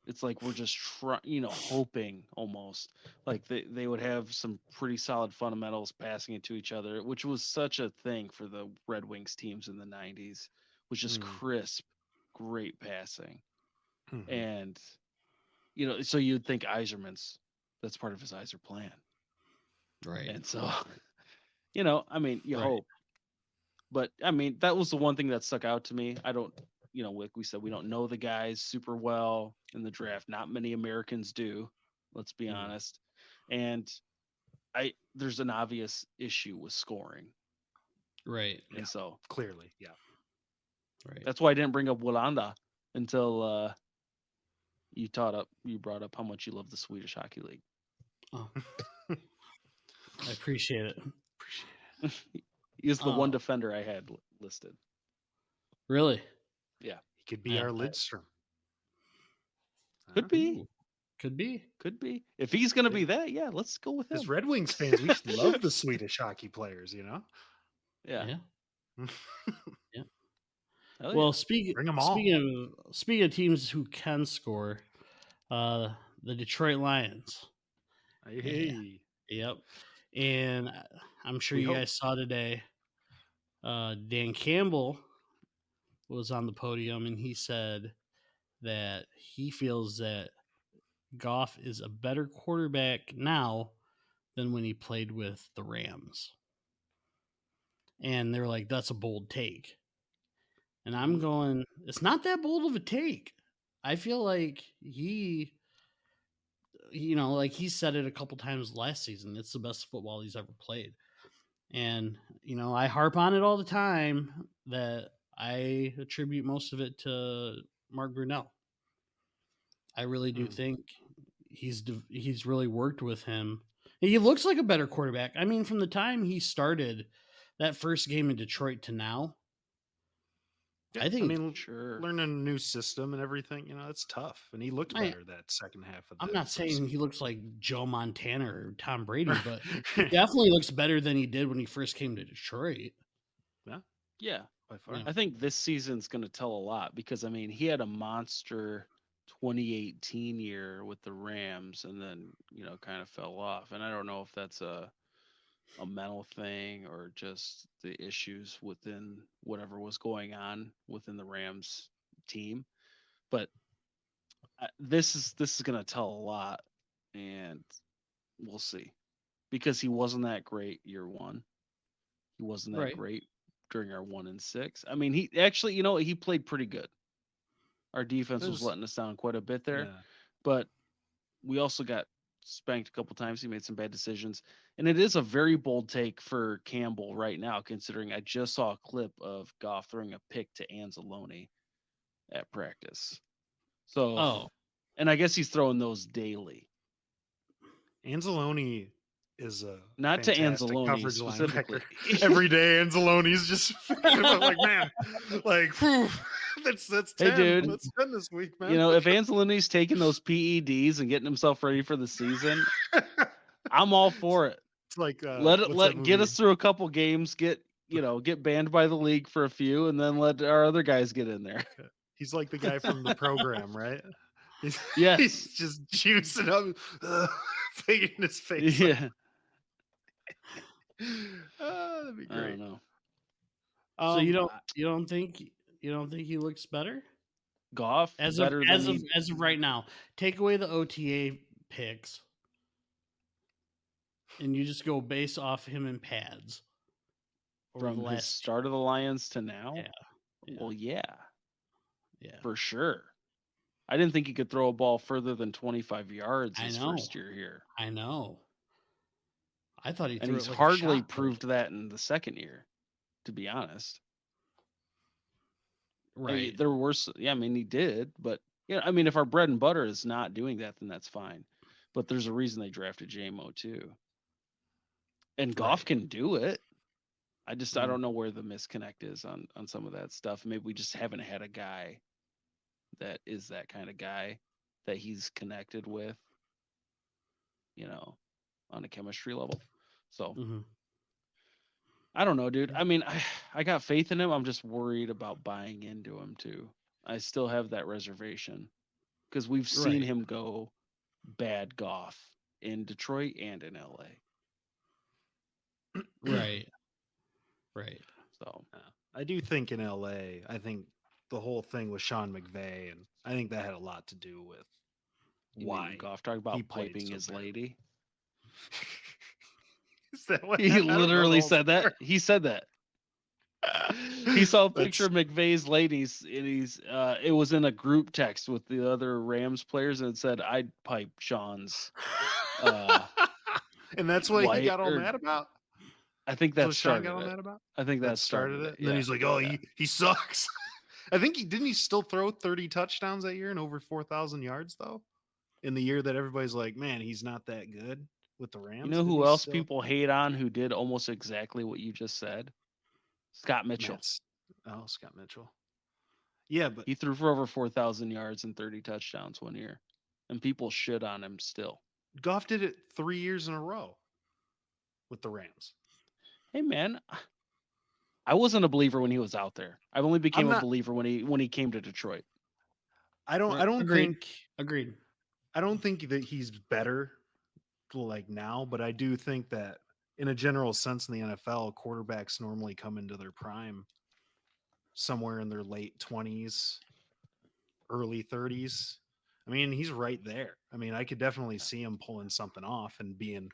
it's like we're just hoping almost like they would have some pretty solid fundamentals passing it to each other, which was such a thing for the Red Wings teams in the 90s. Was just crisp, great passing. And, so you'd think that's part of his Yzer plan. Right. And so, I mean, you hope. But, I mean, that was the one thing that stuck out to me. I don't, like we said, we don't know the guys super well in the draft. Not many Americans do, let's be honest. And there's an obvious issue with scoring. Right. And so. Clearly, yeah. Right. That's why I didn't bring up Willander until you brought up how much you love the Swedish Hockey League. Oh. I appreciate it. He's the one Oh. defender I had listed. Really? Yeah. He could be Yeah, our Lidstrom. Could be. Ooh, could be. Could be. If he's going to be that, yeah, let's go with him. As Red Wings fans, we should love the Swedish hockey players, you know? Yeah. Yeah. Hell Well, yeah. Bring 'em all. speaking of teams who can score, the Detroit Lions. Hey. Yep. And I'm sure We you hope. guys saw today, Dan Campbell was on the podium and he said that he feels that Goff is a better quarterback now than when he played with the Rams. And they're like, that's a bold take. And I'm going, it's not that bold of a take. I feel like he said it a couple times last season. It's the best football he's ever played. And, I harp on it all the time that I attribute most of it to Mark Brunell. I really do think he's really worked with him. He looks like a better quarterback. I mean, from the time he started that first game in Detroit to now, I think learning a new system and everything, it's tough. And he looked better that second half of the I'm not saying season. he looks like Joe Montana or Tom Brady, but he definitely looks better than he did when he first came to Detroit. Yeah. By far. I think this season's going to tell a lot because, he had a monster 2018 year with the Rams and then, kind of fell off. And I don't know if that's a mental thing or just the issues within whatever was going on within the Rams team. But this is going to tell a lot, and we'll see, because he wasn't that great year one. He wasn't that great during our 1-6. He actually, he played pretty good. Our defense was letting us down quite a bit there, but we also got spanked a couple times. He made some bad decisions, and it is a very bold take for Campbell right now, considering I just saw a clip of Goff throwing a pick to Anzalone at practice. So, and I guess he's throwing those daily. Anzalone is a not to Anzalone specifically. Every day Anzalone's just like, man, like, whew, that's 10. Hey, dude, that's 10 this week, man. If Anzalone's taking those PEDs and getting himself ready for the season, I'm all for it. It's like get us through a couple games, get banned by the league for a few, and then let our other guys get in there. He's like the guy from the program, right? He's just juicing up, taking his face. Yeah. That'd be great. I don't know. So you don't think he looks better? Goff as of right now. Take away the OTA picks, and you just go based off him in pads. From the start of the Lions to now? Yeah. Well, yeah. For sure. I didn't think he could throw a ball further than 25 yards his first year here. I know. I thought he threw and it he's like hardly proved that in the second year, to be honest. Right. There were, he did, but if our bread and butter is not doing that, then that's fine. But there's a reason they drafted JMO too. And Goff can do it. I don't know where the misconnect is on some of that stuff. Maybe we just haven't had a guy that is that kind of guy that he's connected with, on a chemistry level. So I don't know, dude. I got faith in him. I'm just worried about buying into him too. I still have that reservation because we've seen him go bad Goff in Detroit and in LA. Right. So I do think in LA, I think the whole thing with Sean McVay, and I think that had a lot to do with why Goff talked about piping his lady. Is that what he literally said that? He said that. He saw a picture of McVay's ladies, and it was in a group text with the other Rams players, and it said, "I'd pipe Sean's." And that's what he got all mad about. I think that started got all it. mad about. I think that started it. And then he's like, "Oh, he sucks." I think he still throw 30 touchdowns that year and over 4,000 yards though. In the year that everybody's like, "Man, he's not that good." with the Rams. You know Did who he else still- people hate on who did almost exactly what you just said? Scott Mitchell. Scott Mitchell. Yeah, but He threw for over 4,000 yards and 30 touchdowns one year, and people shit on him still. Goff did it 3 years in a row with the Rams. Hey man, I wasn't a believer when he was out there. I only became a not- believer when he came to Detroit. I don't Agreed. think Agreed. I don't think that he's better like now, but I do think that in a general sense in the NFL, quarterbacks normally come into their prime somewhere in their late 20s, early 30s. I mean, he's right there. I mean, I could definitely see him pulling something off and being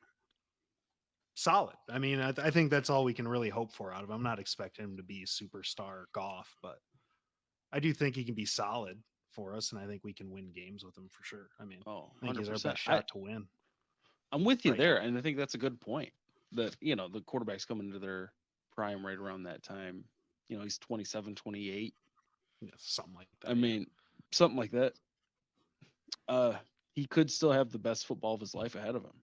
solid. I mean, I think that's all we can really hope for out of him. I'm not expecting him to be superstar Goff, but I do think he can be solid for us, and I think we can win games with him for sure. I mean, I think he's our 100%. best shot to win. I'm with you right there, now. and I think that's a good point. That the quarterbacks come into their prime right around that time. He's 27, 28. Yeah, something like that. I mean, something like that. He could still have the best football of his life ahead of him.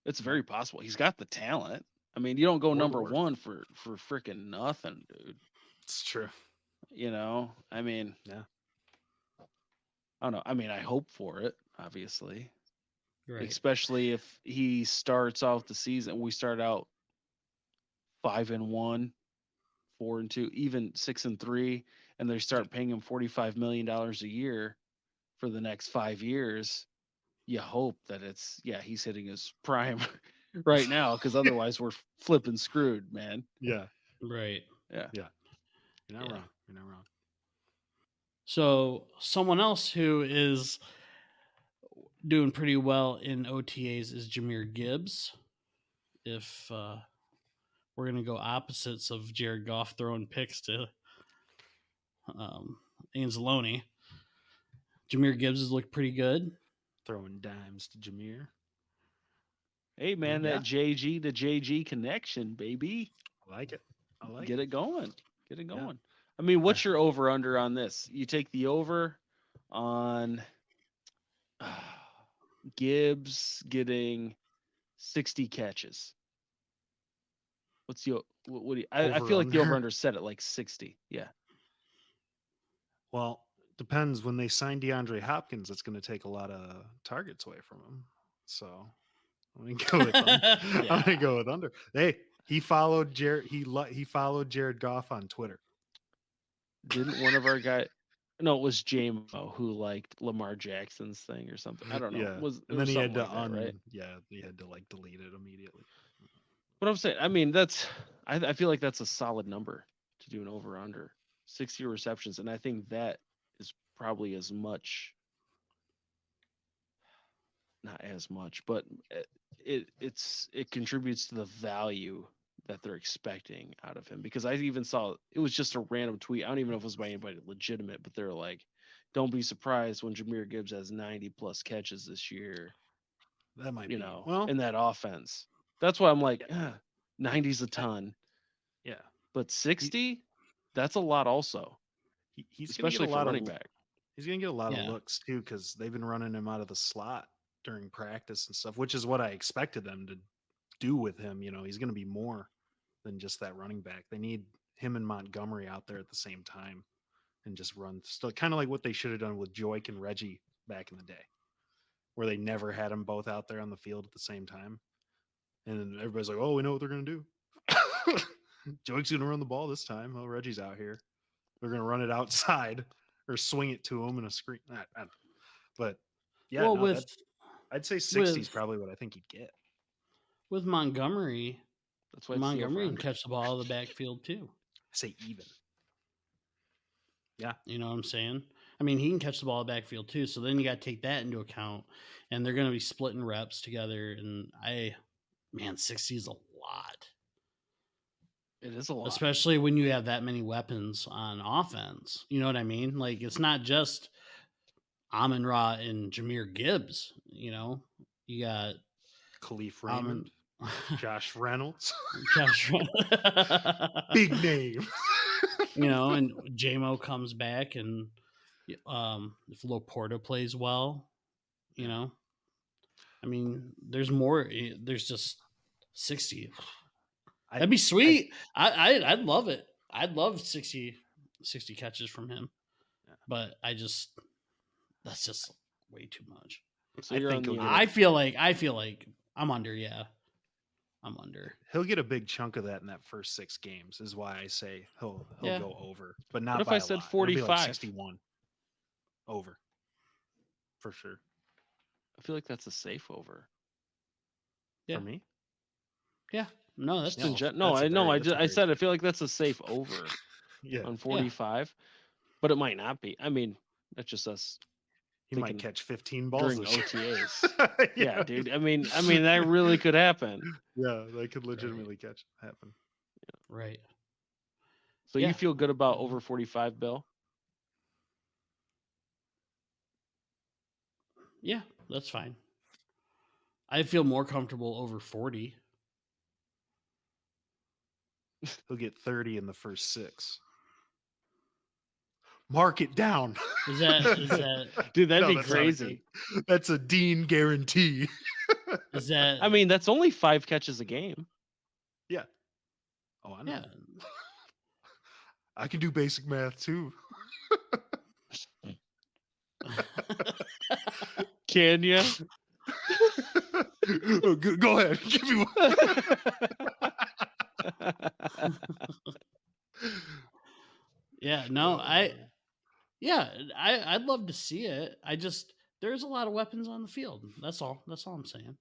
It's very possible. He's got the talent. I mean, you don't go Or number worse. one for freaking nothing, dude. It's true. I mean, Yeah. I don't know. I mean, I hope for it, obviously. Right. Especially if he starts out the season. We start out 5-1, 4-2, even 6-3, and they start paying him $45 million a year for the next 5 years. You hope that he's hitting his prime right now, because otherwise we're flipping screwed, man. Yeah. Right. Yeah. You're not Yeah. wrong. You're not wrong. So someone else who is doing pretty well in OTAs is Jahmyr Gibbs. If we're going to go opposites of Jared Goff throwing picks to Anzalone, Jahmyr Gibbs has looked pretty good. Throwing dimes to Jahmyr. Hey, man, Yeah. that JG to JG connection, baby. I like it. I like Get it. it going. Get it Yeah. going. I mean, what's your over under on this? You take the over on Gibbs getting 60 catches. What's the what do you, I feel like the over under set at like 60. Yeah. Well, depends. When they sign DeAndre Hopkins, it's going to take a lot of targets away from him. So I'm going to go with I'm going to go with under. Hey, he followed Jared. He followed Jared Goff on Twitter. Didn't one of our guys? No, it was Jamo who liked Lamar Jackson's thing or something. I don't know. Yeah. And then he had to right? Yeah, he had to like delete it immediately. What I'm saying, I mean, I feel like that's a solid number to do an over under 60 receptions, and I think that is probably as much, not as much, but it contributes to the value that they're expecting out of him, because I even saw it was just a random tweet. I don't even know if it was by anybody legitimate, but they're like, don't be surprised when Jahmyr Gibbs has 90 plus catches this year. That might be in that offense. That's why I'm like, 90's a ton. Yeah. But 60, that's a lot also. He's especially gonna get for running back. He's going to get a lot of looks too, because they've been running him out of the slot during practice and stuff, which is what I expected them to do with him. He's going to be more than just that running back. They need him and Montgomery out there at the same time and just run. Still kind of like what they should have done with Joik and Reggie back in the day, where they never had them both out there on the field at the same time. And everybody's like, oh, we know what they're going to do. Joik's going to run the ball this time. Oh, Reggie's out here. They're going to run it outside or swing it to him in a screen. I don't know. But yeah, well, I'd say 60 is probably what I think he'd get. With Montgomery, that's why Montgomery can catch the ball in the backfield too. I say even. Yeah. You know what I'm saying? I mean, he can catch the ball in the backfield too. So then you got to take that into account. And they're going to be splitting reps together. And 60 is a lot. It is a lot. Especially when you have that many weapons on offense. You know what I mean? Like, it's not just Amon-Ra and Jahmyr Gibbs. You got Khalif Raymond, Josh Reynolds. Big name. And Jamo comes back, and if Laporta plays well, I mean, there's more. There's just 60. I- That'd be sweet. I'd love it. I'd love 60 catches from him. Yeah. But that's just way too much. So I you're think on he'll the. get I feel like I'm under. Yeah, I'm under. He'll get a big chunk of that in that first 6 games. Is why I say he'll Yeah. go over, but not. What if by I a said lot. It'll be 45? like 61 over for sure. I feel like that's a safe over. Yeah. For me, Yeah. No, that's Just in No, no, that's a I know. very- I that's a just, I very said I safe. feel like that's a safe over yeah, on 45, but it might not be. I mean, that's just us he might thinking catch 15 balls during this year. OTAs. Yeah, dude. I mean, that really could happen. Yeah, that could legitimately happen. right. So Yeah. you feel good about over 45, Bill? Yeah, that's fine. I feel more comfortable over 40. He'll get 30 in the first 6. Mark it down. Is that Dude, that'd No, be that's not a crazy. That's a Dean guarantee. is that? I mean, that's only 5 catches a game. Yeah. Oh, I know. yeah. I can do basic math too. Can you? Oh, go ahead. Give me one. Yeah, no, I'd love to see it. There's a lot of weapons on the field. That's all I'm saying.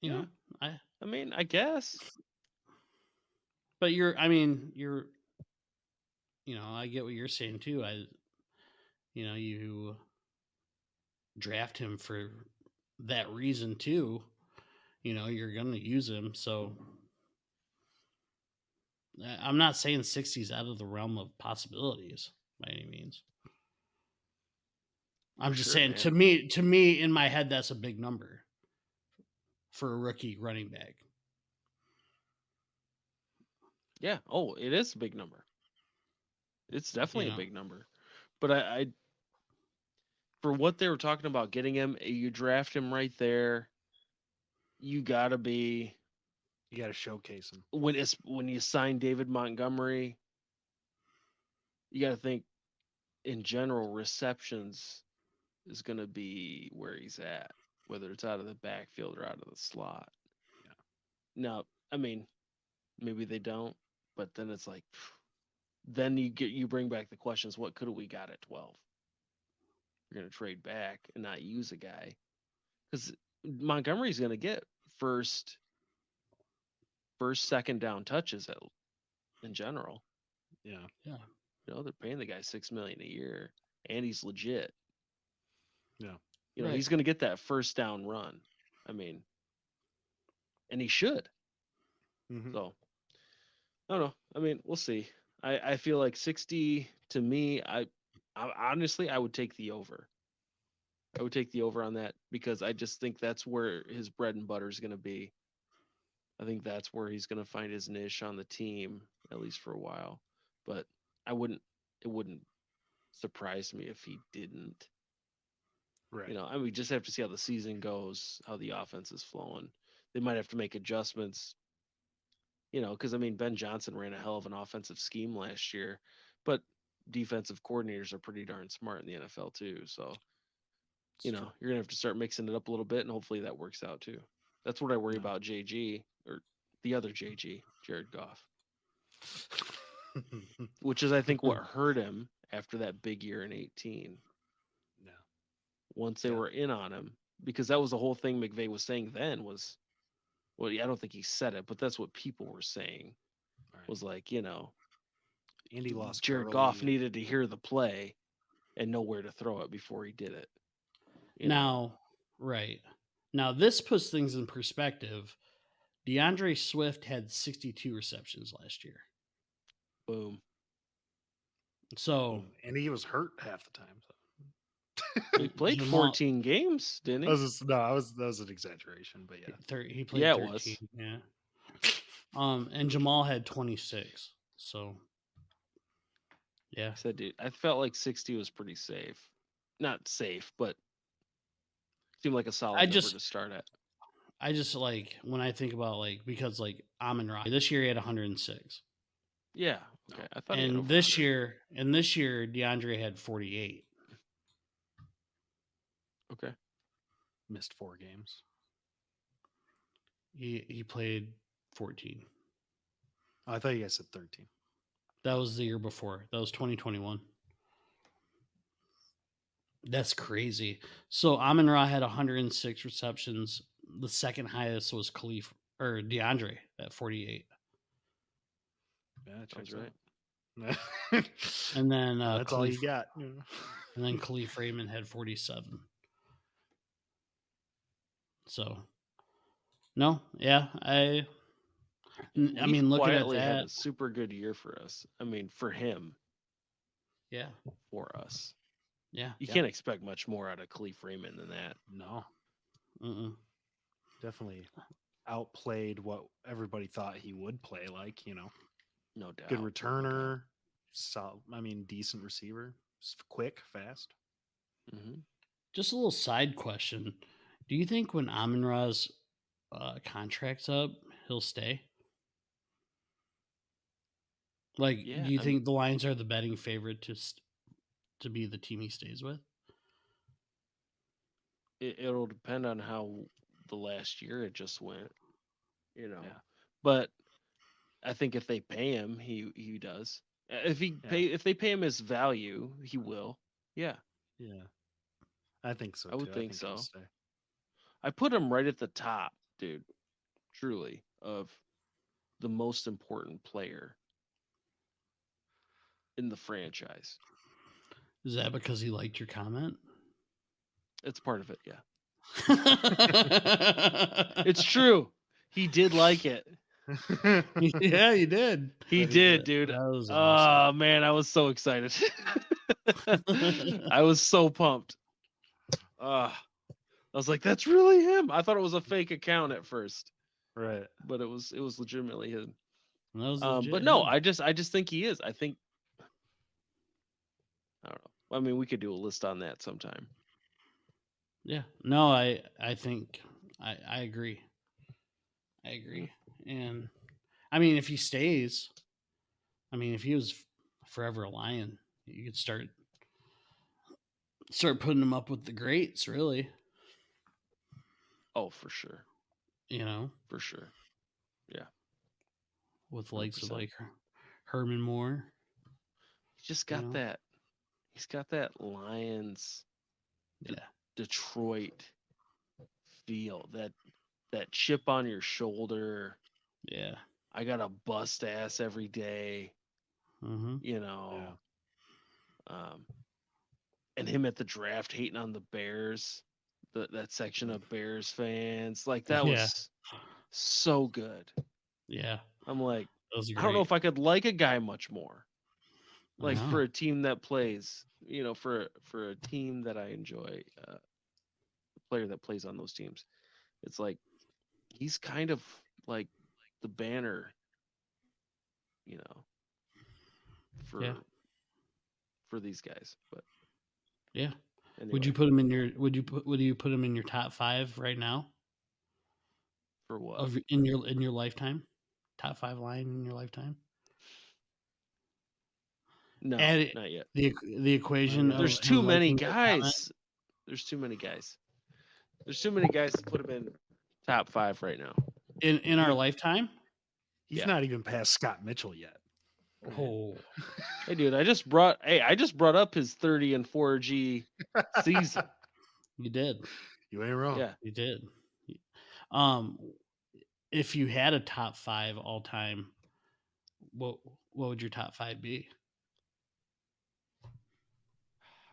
You know, I mean, I guess. but I get what you're saying too. You draft him for that reason too. You're going to use him. So I'm not saying 60 is out of the realm of possibilities by any means. I'm just saying, man. to me, in my head, that's a big number for a rookie running back. Yeah. Oh, it is a big number. It's definitely a big number. But I for what they were talking about getting him, you draft him right there. You gotta showcase him. When you sign David Montgomery, you gotta think in general receptions is gonna be where he's at, whether it's out of the backfield or out of the slot. Yeah. Now, I mean, maybe they don't, but then it's like, then you bring back the questions: what could we got at 12? You're gonna trade back and not use a guy because Montgomery's gonna get first, second down touches in general. Yeah. Yeah. They're paying the guy $6 million a year, and he's legit. Yeah. He's going to get that first down run. I mean, and he should. Mm-hmm. So, I don't know. I mean, we'll see. I feel like 60 to me. I honestly, I would take the over. I would take the over on that because I just think that's where his bread and butter is going to be. I think that's where he's going to find his niche on the team, at least for a while. But it wouldn't surprise me if he didn't. Right. We just have to see how the season goes, how the offense is flowing. They might have to make adjustments, because Ben Johnson ran a hell of an offensive scheme last year, but defensive coordinators are pretty darn smart in the NFL too. So, you're going to have to start mixing it up a little bit, and hopefully that works out too. That's what I worry about JG, or the other JG, Jared Goff, which is, I think, what hurt him after that big year in 18. Yeah. Once they were in on him, because that was the whole thing McVay was saying then was, well, I don't think he said it, but that's what people were saying. Right. Was like, Andy lost. Jared Goff needed to hear the play and know where to throw it before he did it. Right. Now, this puts things in perspective. DeAndre Swift had 62 receptions last year. Boom. So, and he was hurt half the time. So. He played 14 games, didn't he? That was an exaggeration, but yeah. He played 13. It was. Yeah. And Jamal had 26. So, yeah. I said, dude, I felt like 60 was pretty safe. Not safe, but Seemed like a solid I number just to start at. I just like when I think about because Amon-Ra this year he had 106. Yeah. Okay. I thought he had And over this 100. year DeAndre had 48. Okay. Missed 4 games. He played 14. Oh, I thought you guys said 13. That was the year before. That was 2021. That's crazy. So Amon-Ra had 106 receptions. The second highest was DeAndre at 48. Yeah, Sounds right. And then That's all you got. And then Khalif Raymond had 47. So, no, yeah, I mean, looking at quietly had that, a super good year for us. I mean, for him, yeah, for us, yeah, you can't expect much more out of Khalif Raymond than that. No, Mm-mm. definitely outplayed what everybody thought he would play like. No doubt. Good returner, decent receiver, quick, fast. Mm-hmm. Just a little side question: do you think when Amon-Ra's contract's up, he'll stay? Do you think the Lions are the betting favorite to be the team he stays with? It'll depend on how the last year it just went, Yeah. But I think if they pay him, he does. If they pay him his value, he will. Yeah. Yeah. I think so. I would think he'll so. stay. I put him right at the top, dude. Truly, of the most important player in the franchise. Is that because he liked your comment? It's part of it, yeah. It's true. He did like it. Yeah, he did. He did, dude. That was Oh awesome. man, I was so excited. I was so pumped. I was like, that's really him. I thought it was a fake account at first. Right. But it was legitimately him. That was But no, I just think he is. I don't know. I mean, we could do a list on that sometime. Yeah. No, I think I agree. I agree. And I mean, if he stays, if he was forever a Lion, you could start putting him up with the greats, really. Oh, for sure. For sure. Yeah. With likes of Herman Moore. He's just got that. He's got that Lions, Detroit feel, that chip on your shoulder. Yeah. I gotta bust ass every day. Mm-hmm. Yeah. And him at the draft hating on the Bears, that section of Bears fans, that was so good. Yeah. I'm like, I don't know if I could like a guy much more. For a team that plays, for a team that I enjoy, a player that plays on those teams. It's like he's kind of like the banner, for these guys. But yeah. anyway. Would you put him in your top 5 right now? For what? In your lifetime? Top 5 Lion in your lifetime? No, not yet. The equation. There's too many guys. There's too many guys. There's too many guys to put him in top 5 right now. In our lifetime? He's not even past Scott Mitchell yet. Oh. Hey, dude, I just brought up his 30 and 4G season. You did. You ain't wrong. Yeah, you did. If you had a top 5 all time, what would your top 5 be?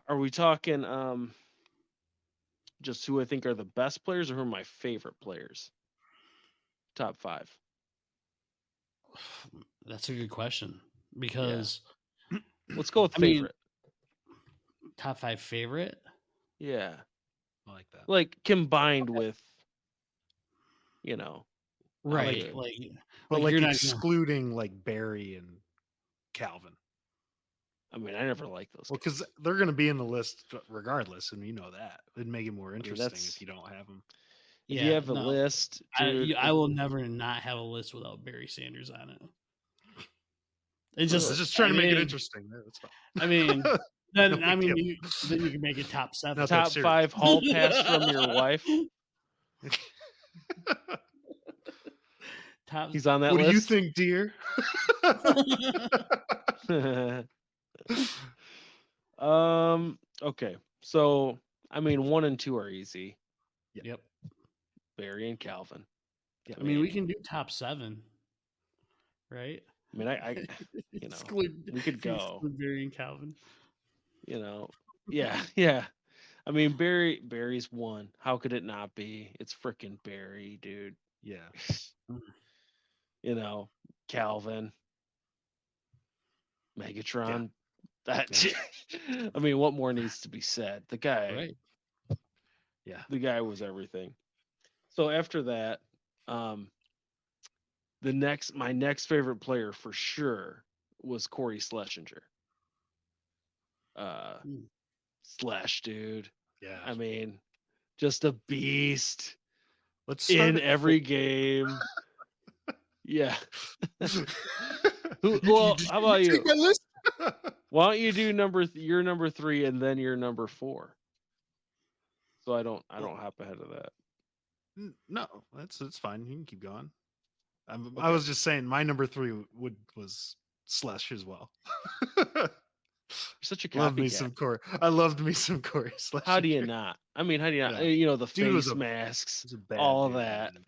Are we talking just who I think are the best players, or who are my favorite players? Top 5. That's a good question, because let's go with favorite. Top 5 favorite? Yeah. I like that. Combined with, right. But you're not excluding Barry and Calvin. I mean, I never liked those. Well, guys. because they're going to be in the list regardless, and you know that. It'd make it more interesting that's- if you don't have them. If you have a list, dude, I will never not have a list without Barry Sanders on it. It's I was just just trying to make it mean, interesting. That's fine. I mean, No then big deal. then you can make it top 7. Not that top serious. 5 hall pass from your wife. Top. He's on that What list. do you think, dear? Okay. So, I mean, 1 and 2 are easy. Yep. Barry and Calvin. Yeah, I mean, we can do top 7, right? I mean, I you know, Exclude- we could if you go. exclude Barry and Calvin. You know, yeah. I mean, Barry's 1. How could it not be? It's freaking Barry, dude. yeah. You know, Calvin, Megatron. That I mean, what more needs to be said? The guy, Right. Yeah. the guy was everything. So after that, my next favorite player for sure was Corey Schlesinger. Slash, dude. Yeah. I mean, just a beast Let's start in at every 4. game. Yeah. You Well, just- how about you? take my list? Why don't you do your number 3 and then your number 4? So I don't hop ahead of that. No, that's fine. You can keep going. I Okay. was just saying my number 3 was Slush as well. You're such a Love me copycat. some Corey. I loved me some Corey Slush. How do you not? I mean, how do you not? Yeah. You know, the Dude was face a- masks, He's a bad all of dude, that. man.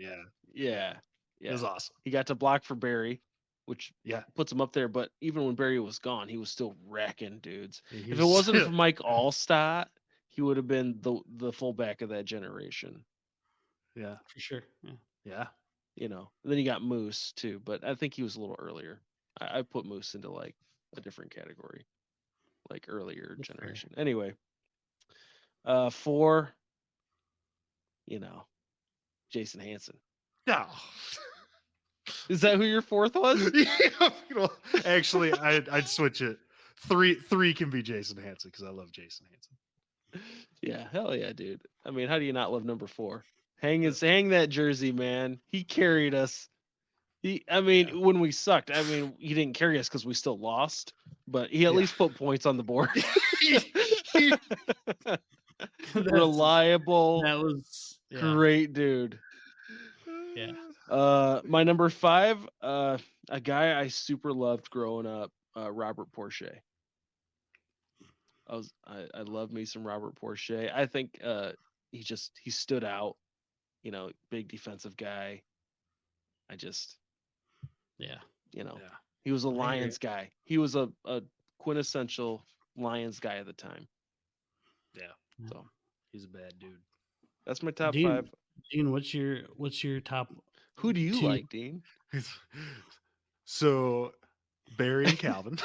Yeah. Yeah. It was awesome. He got to block for Barry, which Yeah. puts him up there. But even when Barry was gone, he was still wrecking dudes. He If it was wasn't still- for Mike Allstott, he would have been the fullback of that generation. Yeah. For sure. Yeah. Yeah. You know. And then you got Moose too, but I think he was a little earlier. I put Moose into like a different category, like earlier That's fair. generation. Anyway, 4. You know, Jason Hansen. No. Is that who your 4th was? Yeah, actually, I'd switch it. 3 can be Jason Hansen because I love Jason Hansen. Yeah, hell yeah, dude. I mean, how do you not love number 4? Hang that jersey, man. He carried us. When we sucked, I mean, he didn't carry us because we still lost, but he at Yeah. least put points on the board. That's- Reliable, That was great dude. Yeah. My number 5, a guy I super loved growing up, Robert Porsche. I love me some Robert Porsche. I think he stood out, you know, big defensive guy. Yeah. You know, Yeah. he was a hear Lions guy. He was a quintessential Lions guy at the time. Yeah. So He's a bad dude. that's my top Dean, 5. Dean, what's your top? Who do you 2? like, Dean? So Barry and Calvin.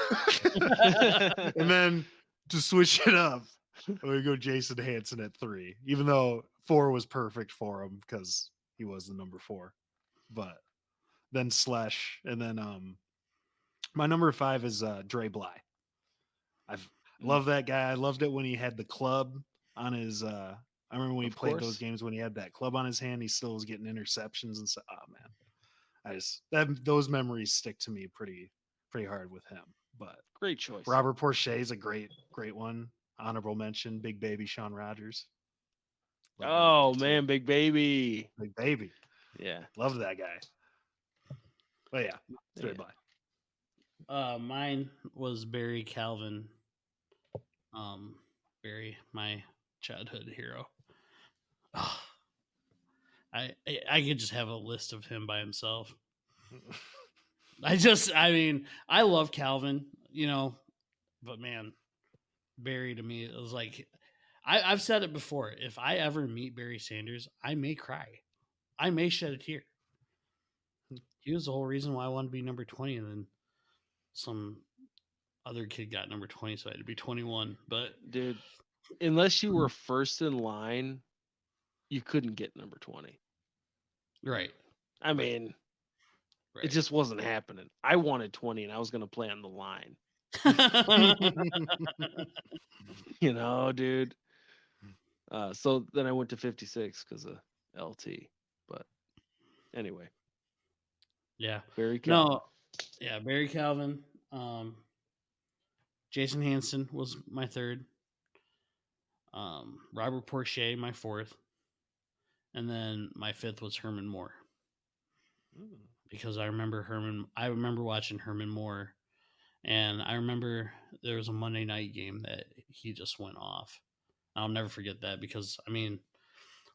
And then to switch it up, I'm gonna go Jason Hansen at 3, even though 4 was perfect for him because he was the number 4. But then Slash, and then my number 5 is Dre Bly. Love that guy. I loved it when he had the club on his I remember when he Of played course. those games when he had that club on his hand, he still was getting interceptions and stuff. Oh man. Those memories stick to me pretty hard with him. But Great choice. Robert Porsche is a great one. Honorable mention, Big Baby Sean Rogers. Love that Oh guy, too. man, big baby. Big Baby. Yeah. Love that guy. But yeah, Dre Yeah. Bly. Mine was Barry Calvin. Barry, my childhood hero. I could just have a list of him by himself. I love Calvin, you know, but man, Barry to me, it was like, I've said it before. If I ever meet Barry Sanders, I may cry. I may shed a tear. He was the whole reason why I wanted to be number 20, and then some other kid got number 20, so I had to be 21. But Dude, unless you were first in line, you couldn't get number 20. right, I mean, right. it just wasn't happening. I wanted 20 and I was going to play on the line. You know, dude. So then I went to 56 because of LT. But anyway, Yeah. Barry Calvin. No. Yeah, Barry Calvin. Jason Hansen was my third. Robert Porcher, my fourth. And then my fifth was Herman Moore. Because I remember watching Herman Moore, and I remember there was a Monday night game that he just went off. I'll never forget that because, I mean,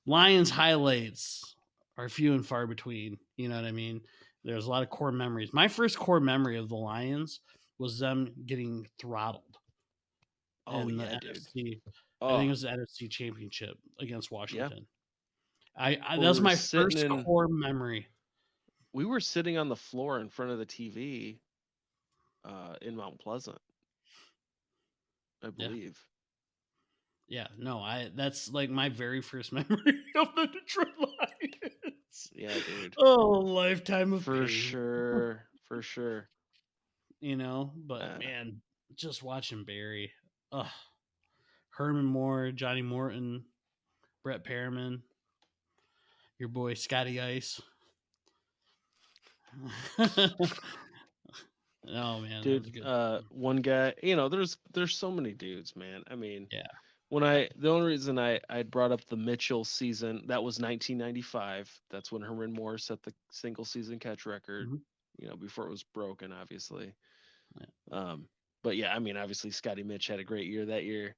Lions highlights are few and far between. You know what I mean? There's a lot of core memories. My first core memory of the Lions was them getting throttled. Oh, in yeah, the dude. NFC. Oh, I think it was the NFC Championship against Washington. We That's were my sitting first in- core memory. we were sitting on the floor in front of the TV in Mount Pleasant, I believe. Yeah, no, that's like my very first memory of the Detroit Lions. Yeah, dude. Oh, lifetime of For pain. sure. For sure. You know, but man, just watching Barry, Herman Moore, Johnny Morton, Brett Perriman, your boy Scotty Ice. Oh man, Dude, that was good. one guy, you know, there's so many dudes, man. I mean, Yeah. The only reason I brought up the Mitchell season, that was 1995. That's when Herman Moore set the single season catch record, Mhm. you know, before it was broken, obviously. Yeah. But yeah, I mean, obviously Scotty Mitch had a great year that year.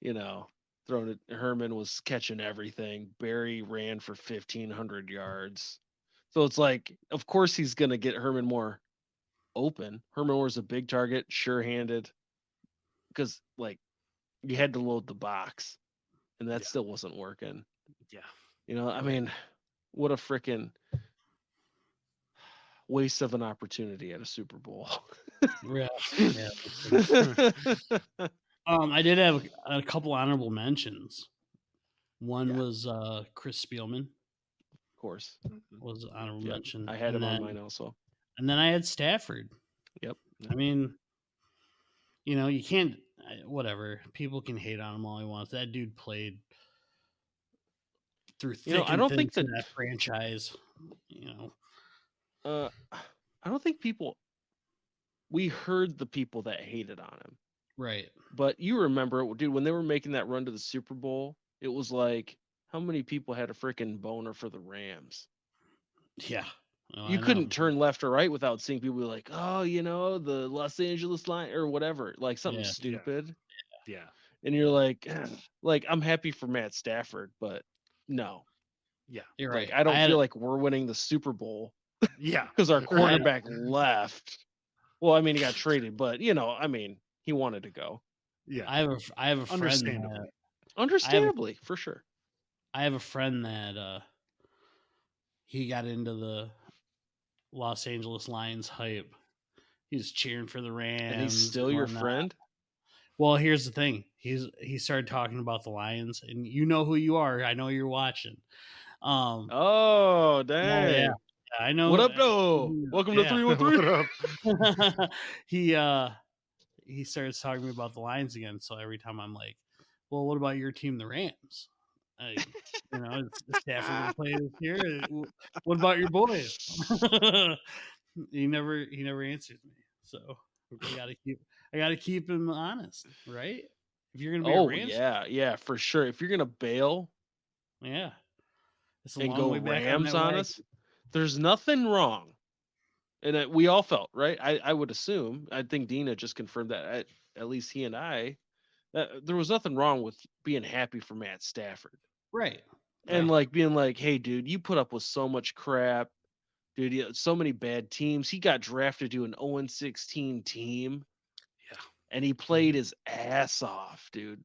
You know, throwing it. Herman was catching everything. Barry ran for 1,500 yards. So it's like, of course he's gonna get Herman Moore open. Herman Moore's a big target, sure-handed, because like you had to load the box, and that still wasn't working. Yeah. You know, I mean, what a freaking waste of an opportunity at a Super Bowl. Yeah. I did have a couple honorable mentions. One was Chris Spielman. Of course. Was an honorable mention. I had him on mine also. And then I had Stafford. Yep. I mean, you know, you can't, whatever. People can hate on him all they want. That dude played through thick I don't think that franchise, you know. I don't think we heard the people that hated on him. Right. But you remember, dude, when they were making that run to the Super Bowl, it was like, how many people had a freaking boner for the Rams? Yeah. You couldn't turn left or right without seeing people like, oh, you know, the Los Angeles line or whatever, like something stupid. Yeah. And you're like, I'm happy for Matt Stafford, but no. Yeah. You're like, right. I don't feel like we're winning the Super Bowl. Yeah. Because our quarterback left. Well, I mean, he got traded, but, you know, I mean, he wanted to go. Yeah. I have a friend. Understandably, for sure. I have a friend that he got into the Los Angeles Lions hype. He was cheering for the Rams. And he's still your friend? Well, here's the thing. He started talking about the Lions, and you know who you are. I know you're watching. Oh, dang. Yeah, I know. What up, though? Welcome to 313. He starts talking to me about the Lions again. So every time I'm like, well, what about your team, the Rams? You know, is Stafford going to play this year? What about your boys? He never answers me. So I gotta keep him honest, right? If you're gonna be a Rams, yeah, for sure. If you're gonna bail, it's a and long go way back Rams on us, there's nothing wrong. And we all felt right. I would assume. I think Dina just confirmed that. At least he and I, that there was nothing wrong with being happy for Matt Stafford, right? And like being like, hey, dude, you put up with so much crap. Dude, so many bad teams. He got drafted to an 0-16 team. Yeah. And he played his ass off, dude.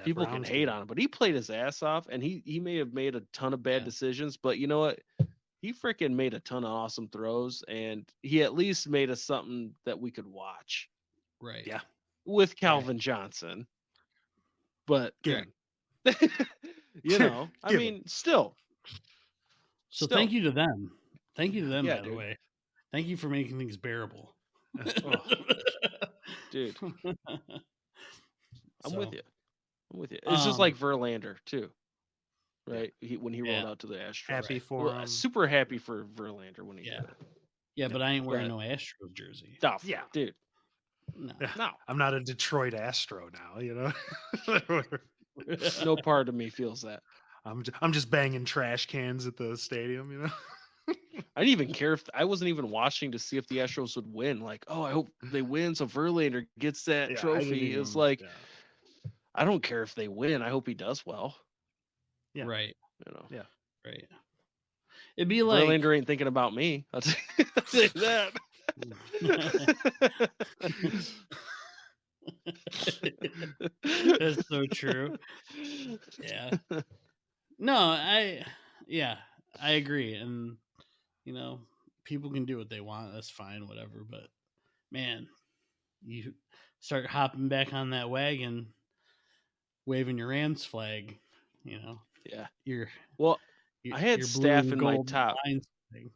People can hate on him, but he played his ass off, and he may have made a ton of bad decisions, but you know what? He freaking made a ton of awesome throws, and he at least made us something that we could watch. Right. Yeah. With Calvin Johnson. But, you know, I mean, still. So thank you to them. Thank you to them, by the dude. way. Thank you for making things bearable. Oh, dude, I'm with So, you. I'm with you. It's just um, like Verlander too, Yeah. right? When he rolled out to the Astros. Happy for Well, him. super happy for Verlander when he Yeah. did it. Yeah, but I ain't wearing But- no Astros jersey. Stuff, Yeah. dude. No. Yeah. No, I'm not a Detroit Astro now, you know. no part of me feels that. I'm just banging trash cans at the stadium, you know. I didn't even care if I wasn't even watching to see if the Astros would win. Like, oh, I hope they win so Verlander gets that Yeah, I trophy. didn't It's even- like, yeah. I don't care if they win. I hope he does well. Yeah. Right. You know, Yeah. Right. It'd be like Verlander ain't thinking about me. I'll tell you that. That's so true. Yeah. No, I agree. And you know, people can do what they want. That's fine, whatever. But man, you start hopping back on that wagon, waving your Rams flag, you know, Yeah. you're Well, I had your blue Staff and in my gold top. lines thing.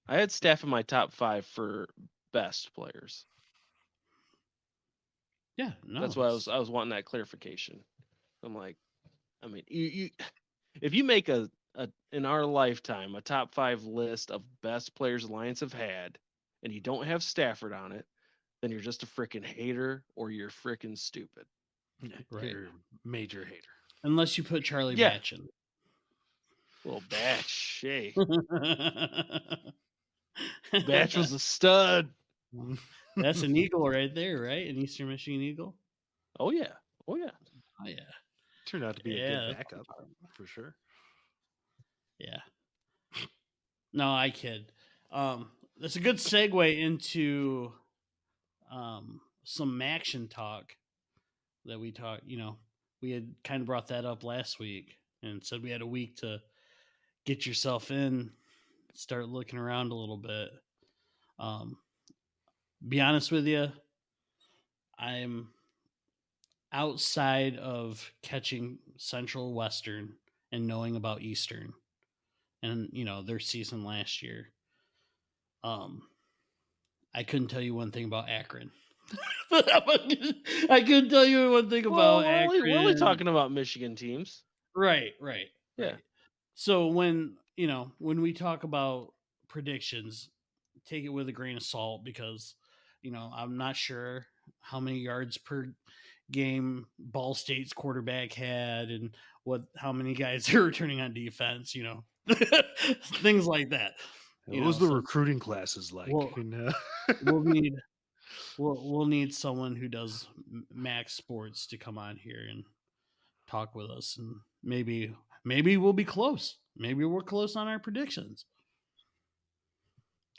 I had Staff in my top 5 for best players. Yeah, no, That's why I was wanting that clarification. I'm like, I mean, you if you make a in our lifetime a top 5 list of best players the Lions have had, and you don't have Stafford on it, then you're just a freaking hater or you're freaking stupid. Right. You're a major hater. Unless you put Charlie Yeah. Batch in. Well, Batch, hey, Batch was a stud. That's an eagle right there, right? An Eastern Michigan Eagle. Oh yeah, oh yeah. Oh yeah, Turned out to be a Yeah, good that's backup for sure. yeah. No, I kid. That's a good segue into some action talk that we talked. You know, we had kind of brought that up last week and said we had a week to get yourself in, start looking around a little bit. Be honest with you, I'm outside of catching Central Western and knowing about Eastern and you know their season last year. I couldn't tell you one thing about Akron. I couldn't tell you one thing about Akron. We're only talking about Michigan teams. Right. Yeah. Right. So when we talk about predictions, take it with a grain of salt because I'm not sure how many yards per game Ball State's quarterback had and how many guys are returning on defense, things like that. What was the recruiting classes like? Well, we'll need someone who does Max Sports to come on here and talk with us, and maybe we'll be close. Maybe we're close on our predictions,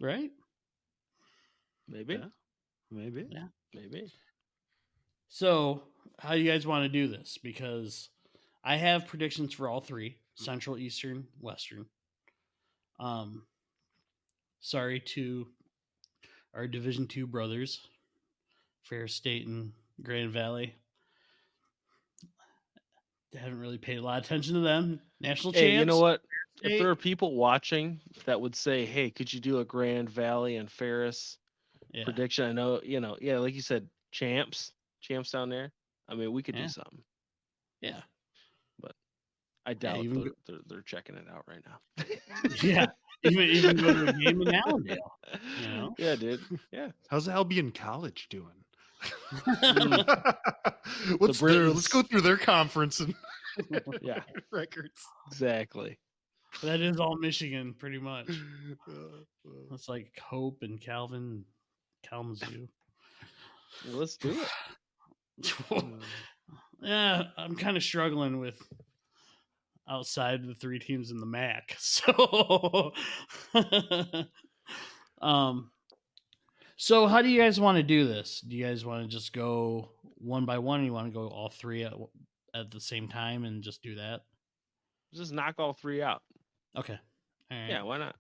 right? Maybe. Yeah. Maybe. Yeah. Maybe. So, how do you guys want to do this? Because I have predictions for all three: Central, Eastern, Western. Sorry to our Division II brothers, Ferris State and Grand Valley. I haven't really paid a lot of attention to them. National champs. Hey, you know what? If State. there are people watching that would say, "Hey, could you do a Grand Valley and Ferris prediction?" I know, yeah, like you said, champs down there. I mean, we could do something. Yeah, but I doubt they're checking it out right now. Yeah, even go to a game in Allendale. Yeah, dude. Yeah. How's Albion College doing? Let's go through their conference and yeah records. Exactly. That is all Michigan, pretty much. It's like Hope and Calvin, Kalamazoo. Well, let's do it. Yeah, I'm kind of struggling with outside the three teams in the MAC. So, so how do you guys want to do this? Do you guys want to just go one by one? Or you want to go all three at the same time and just do that? Just knock all three out. Okay. All right. Yeah, why not?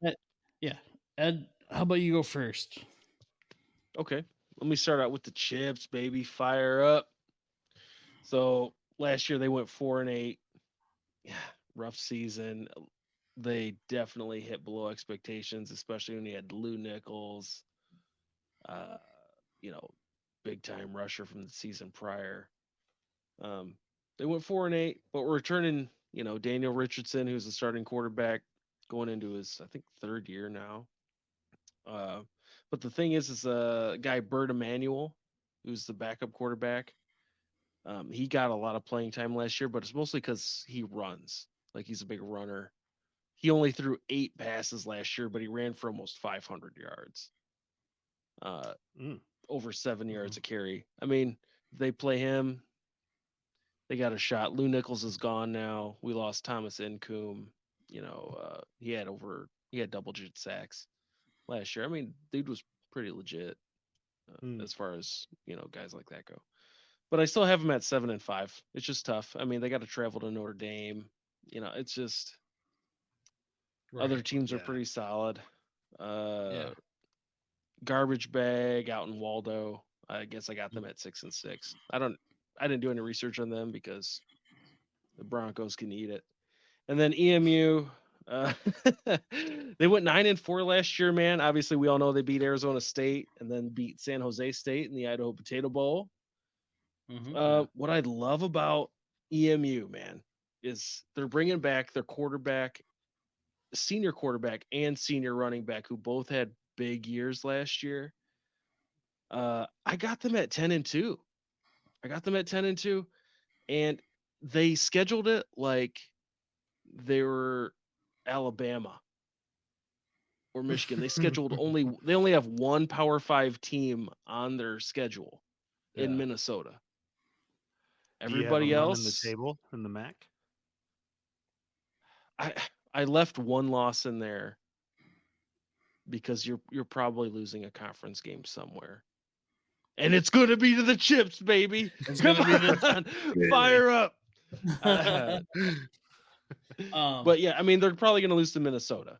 Yeah. Ed, how about you go first? Okay. Let me start out with the chips, baby. Fire up. So last year they went 4-8. Yeah, rough season. They definitely hit below expectations, especially when you had Lou Nichols, big time rusher from the season prior. They went 4-8, but we're returning, Daniel Richardson, who's the starting quarterback, going into his, I think, third year now. But the thing is a guy, Bert Emanuel, who's the backup quarterback. He got a lot of playing time last year, but it's mostly because he runs. Like, he's a big runner. He only threw 8 passes last year, but he ran for almost 500 yards. Over 7 yards a carry. I mean, they play him. They got a shot. Lou Nichols is gone now. We lost Thomas Incoom. He had double-digit sacks last year. I mean, dude was pretty legit as far as, guys like that go. But I still have him at 7-5. It's just tough. I mean, they got to travel to Notre Dame. It's just other teams are pretty solid. Garbage bag out in Waldo. I guess I got them at 6-6. I didn't do any research on them because the Broncos can eat it. And then EMU, they went 9-4 last year, man. Obviously, we all know they beat Arizona State and then beat San Jose State in the Idaho Potato Bowl. What I love about EMU, man, is they're bringing back their quarterback, senior quarterback and senior running back, who both had big years last year. I got them at 10-2. And they scheduled it like they were Alabama or Michigan. They only have one Power 5 team on their schedule in Minnesota. Everybody else in the table in the MAC. I left one loss in there because you're probably losing a conference game somewhere. And it's going to be to the chips, baby. It's going to be the fire up. But yeah, I mean, they're probably going to lose to Minnesota,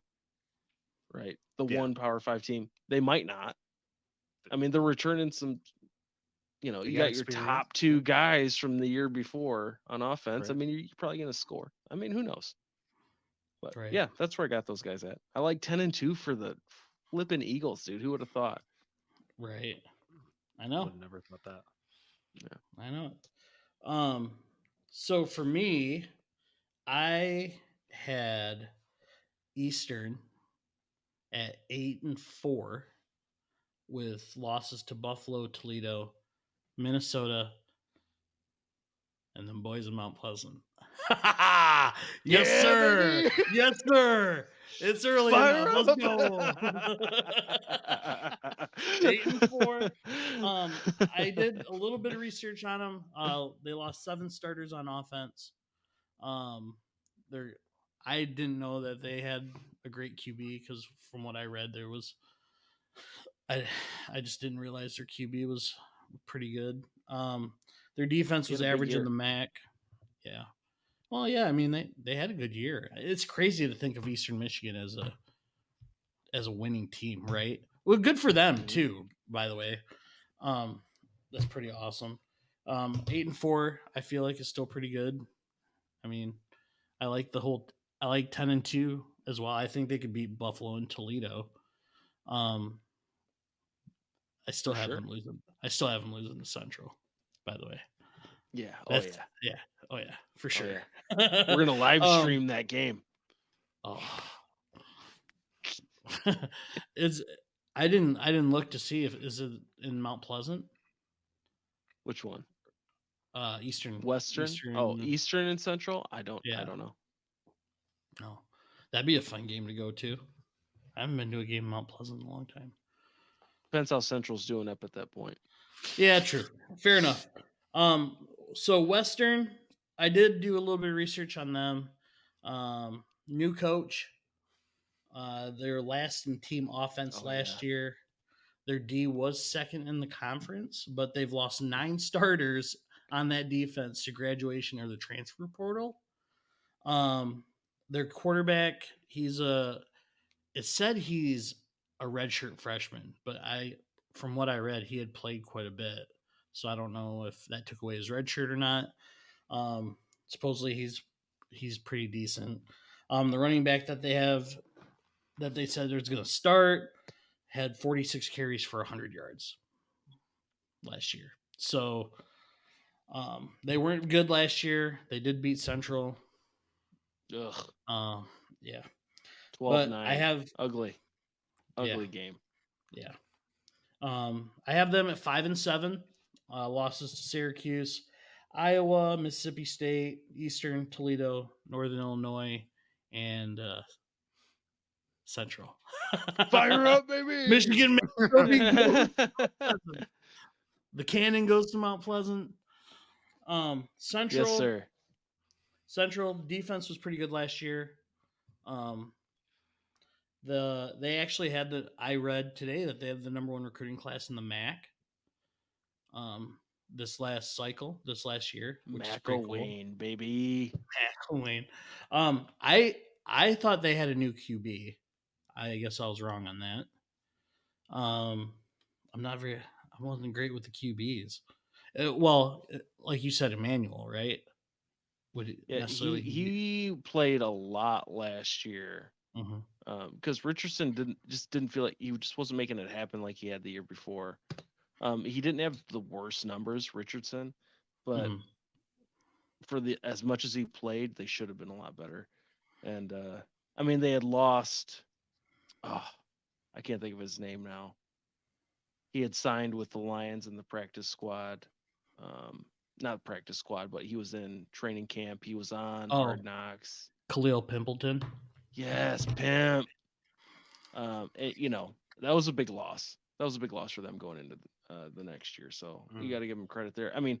right? The one Power 5 team. They might not. I mean, they're returning some. You got your top 2 guys from the year before on offense. Right. I mean, you're probably going to score. I mean, who knows? But yeah, that's where I got those guys at. I like 10-2 for the flipping Eagles, dude. Who would have thought? Right. I know. Would never thought that. Yeah, I know. So for me, I had Eastern at 8-4 with losses to Buffalo, Toledo, Minnesota, and then boys in Mount Pleasant. Yes, sir. Baby. Yes, sir. It's early enough. Let's go. 8-4. I did a little bit of research on them. They lost 7 starters on offense. I didn't know that they had a great QB because from what I read, there was. I just didn't realize their QB was pretty good. Their defense was average in the MAC. Yeah. Well, yeah. I mean, they had a good year. It's crazy to think of Eastern Michigan as a winning team, right? Well, good for them too. By the way, that's pretty awesome. 8-4, I feel like is still pretty good. I mean, I like 10-2 as well. I think they could beat Buffalo and Toledo. I still have them losing. I still have them losing the Central, by the way. Yeah. Oh yeah. For sure. Oh, yeah. We're gonna live stream that game. Oh. I didn't look to see if is it in Mount Pleasant. Which one? Eastern. Western. Eastern and Central. I don't know. No, that'd be a fun game to go to. I haven't been to a game in Mount Pleasant in a long time. Depends how Central's doing up at that point. Yeah, true. Fair enough. So Western, I did do a little bit of research on them. New coach. Their last in team offense last year. Their D was second in the conference, but they've lost 9 starters on that defense to graduation or the transfer portal. Their quarterback, it said he's a redshirt freshman, but from what I read, he had played quite a bit. So I don't know if that took away his red shirt or not. Supposedly he's pretty decent. The running back that they have, that they said was going to start, had 46 carries for 100 yards. last year. So they weren't good last year. They did beat Central. Ugh. Yeah. 12-9. I have ugly game. Yeah. I have them at 5-7. Losses to Syracuse, Iowa, Mississippi State, Eastern, Toledo, Northern Illinois, and Central. Fire up, baby! Michigan. The cannon goes to Mount Pleasant. Central. Yes, sir. Central defense was pretty good last year. They actually had I read today that they have the number 1 recruiting class in the MAC. This last year, which is pretty cool. McElwain, baby. McElwain. I thought they had a new QB. I guess I was wrong on that. I wasn't great with the QBs. Like you said, Emmanuel, right? He played a lot last year. Because Richardson didn't feel like he just wasn't making it happen like he had the year before. He didn't have the worst numbers, Richardson, but for as much as he played, they should have been a lot better. And they had lost. Oh, I can't think of his name now. He had signed with the Lions in the practice squad. Not practice squad, but he was in training camp. He was on Hard Knocks. Khalil Pimpleton. Yes, Pimp. That was a big loss. That was a big loss for them going into the next year. So you got to give him credit there. Bert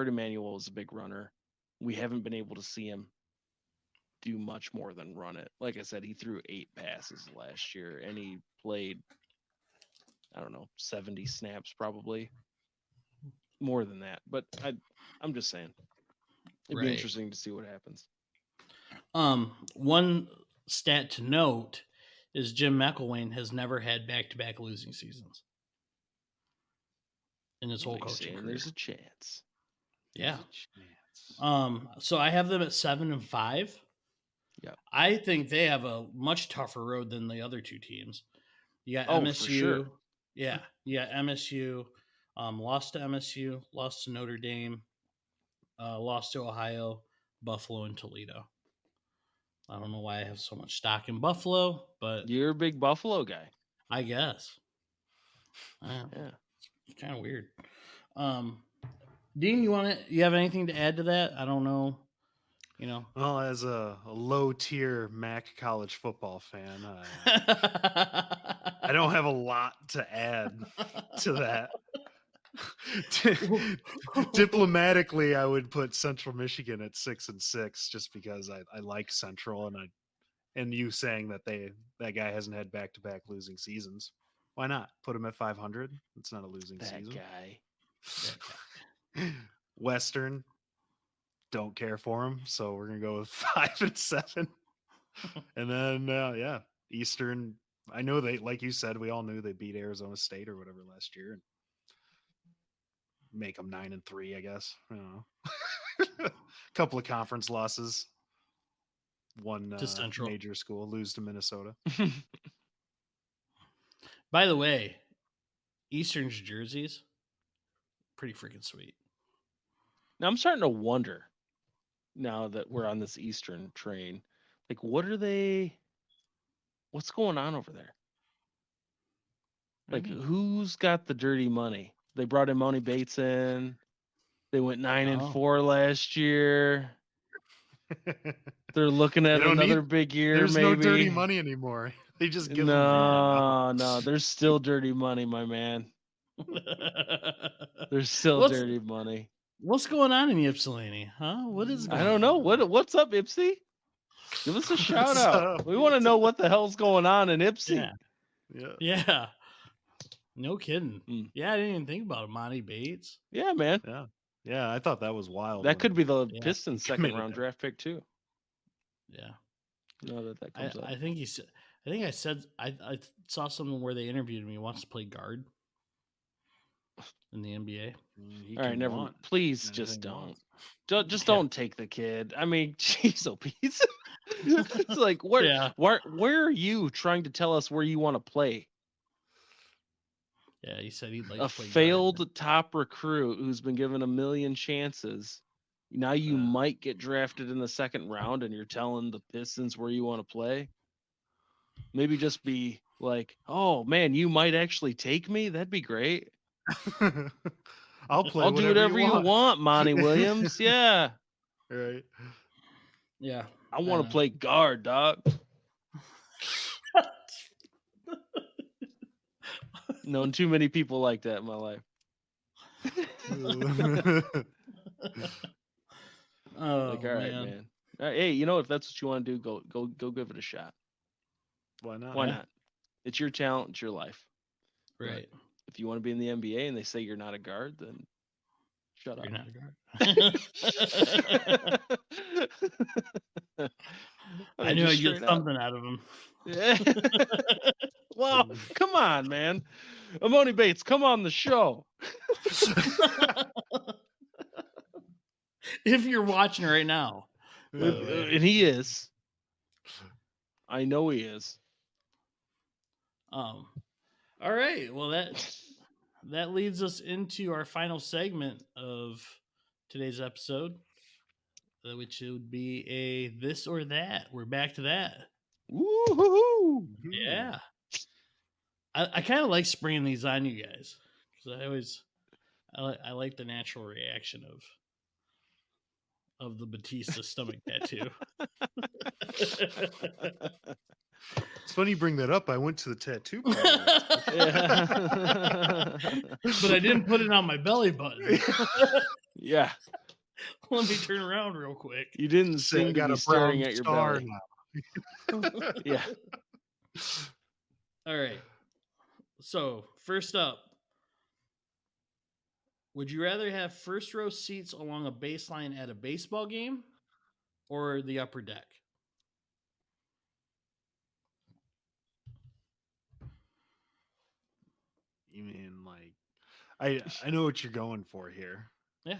Emanuel is a big runner. We haven't been able to see him do much more than run it. Like I said, he threw 8 passes last year, and he played, 70 snaps probably. More than that. But I'm just saying. It'd be interesting to see what happens. One stat to note is Jim McElwain has never had back-to-back losing seasons in his whole coaching career. There's a chance. Yeah. So I have them at 7-5. Yeah. I think they have a much tougher road than the other 2 teams. You got MSU. For sure. Yeah. You got MSU. Lost to MSU, lost to Notre Dame, lost to Ohio, Buffalo, and Toledo. I don't know why I have so much stock in Buffalo, but you're a big Buffalo guy, I guess. Yeah, it's kind of weird. Dean, you have anything to add to that? I don't know. Well, as a low-tier MAC college football fan, I don't have a lot to add to that. Diplomatically, I would put Central Michigan at 6-6 just because I like Central, and you saying that that guy hasn't had back-to-back losing seasons. Why not put him at 500? It's not a losing season. Guy. Western, don't care for him, so we're gonna go with 5-7. And then Eastern. I know they, like you said, we all knew they beat Arizona State or whatever last year. And make them 9-3, I guess. I don't know. Couple of conference losses. One to Central major school, lose to Minnesota. By the way, Eastern's jerseys, pretty freaking sweet. Now I'm starting to wonder, now that we're on this Eastern train, like what's going on over there? Like who's got the dirty money? They brought Emoni Bates in. They went 9-4 last year. They're looking at another big year. There's maybe. No dirty money anymore. They just give no. There's still dirty money, my man. There's still dirty money. What's going on in Yipsilanti? Huh? What is going on? I don't know. What's up, Ipsy? Give us a shout out. We want to know what the hell's going on in Ipsy. Yeah. No kidding. Yeah, I didn't even think about it. Monty Bates. Yeah, man. Yeah, I thought that was wild. That could be the Pistons' second-round draft pick too. Yeah. No, that comes up. I think he said. I saw something where they interviewed him. He wants to play guard in the NBA. All right, never mind. Please just don't. Don't take the kid. Jeez, Pete. It's like where are you trying to tell us where you want to play? Yeah, he said he'd like A to play guard. failed top recruit who's been given a million chances. Now you might get drafted in the second round, and you're telling the Pistons where you want to play. Maybe just be like, "Oh man, you might actually take me. That'd be great. I'll play. I'll do whatever you want, Monty Williams. Yeah, Right. Yeah, I want to play guard, dog." Known too many people like that in my life. Oh, Like, all right, man. All right, hey, you know, if that's what you want to do, go give it a shot. Why not? Why not? It's your talent, it's your life. Right. But if you want to be in the NBA and they say you're not a guard, then shut up. You're not a guard. I knew I'd get something out of him. Yeah. Well, come on, man. Emoni Bates, come on the show. If you're watching right now. And he is. I know he is. All right. Well, that leads us into our final segment of today's episode, which would be a this or that. We're back to that. Woo-hoo-hoo. Yeah. I kind of like spraying these on you guys because I like the natural reaction of the Batista stomach tattoo. It's funny you bring that up. I went to the tattoo parlor. But I didn't put it on my belly button. Yeah. Let me turn around real quick. You didn't seem to be staring at your belly. Now. Yeah. All right. So, first up, would you rather have first row seats along a baseline at a baseball game or the upper deck? You mean like I know what you're going for here. Yeah.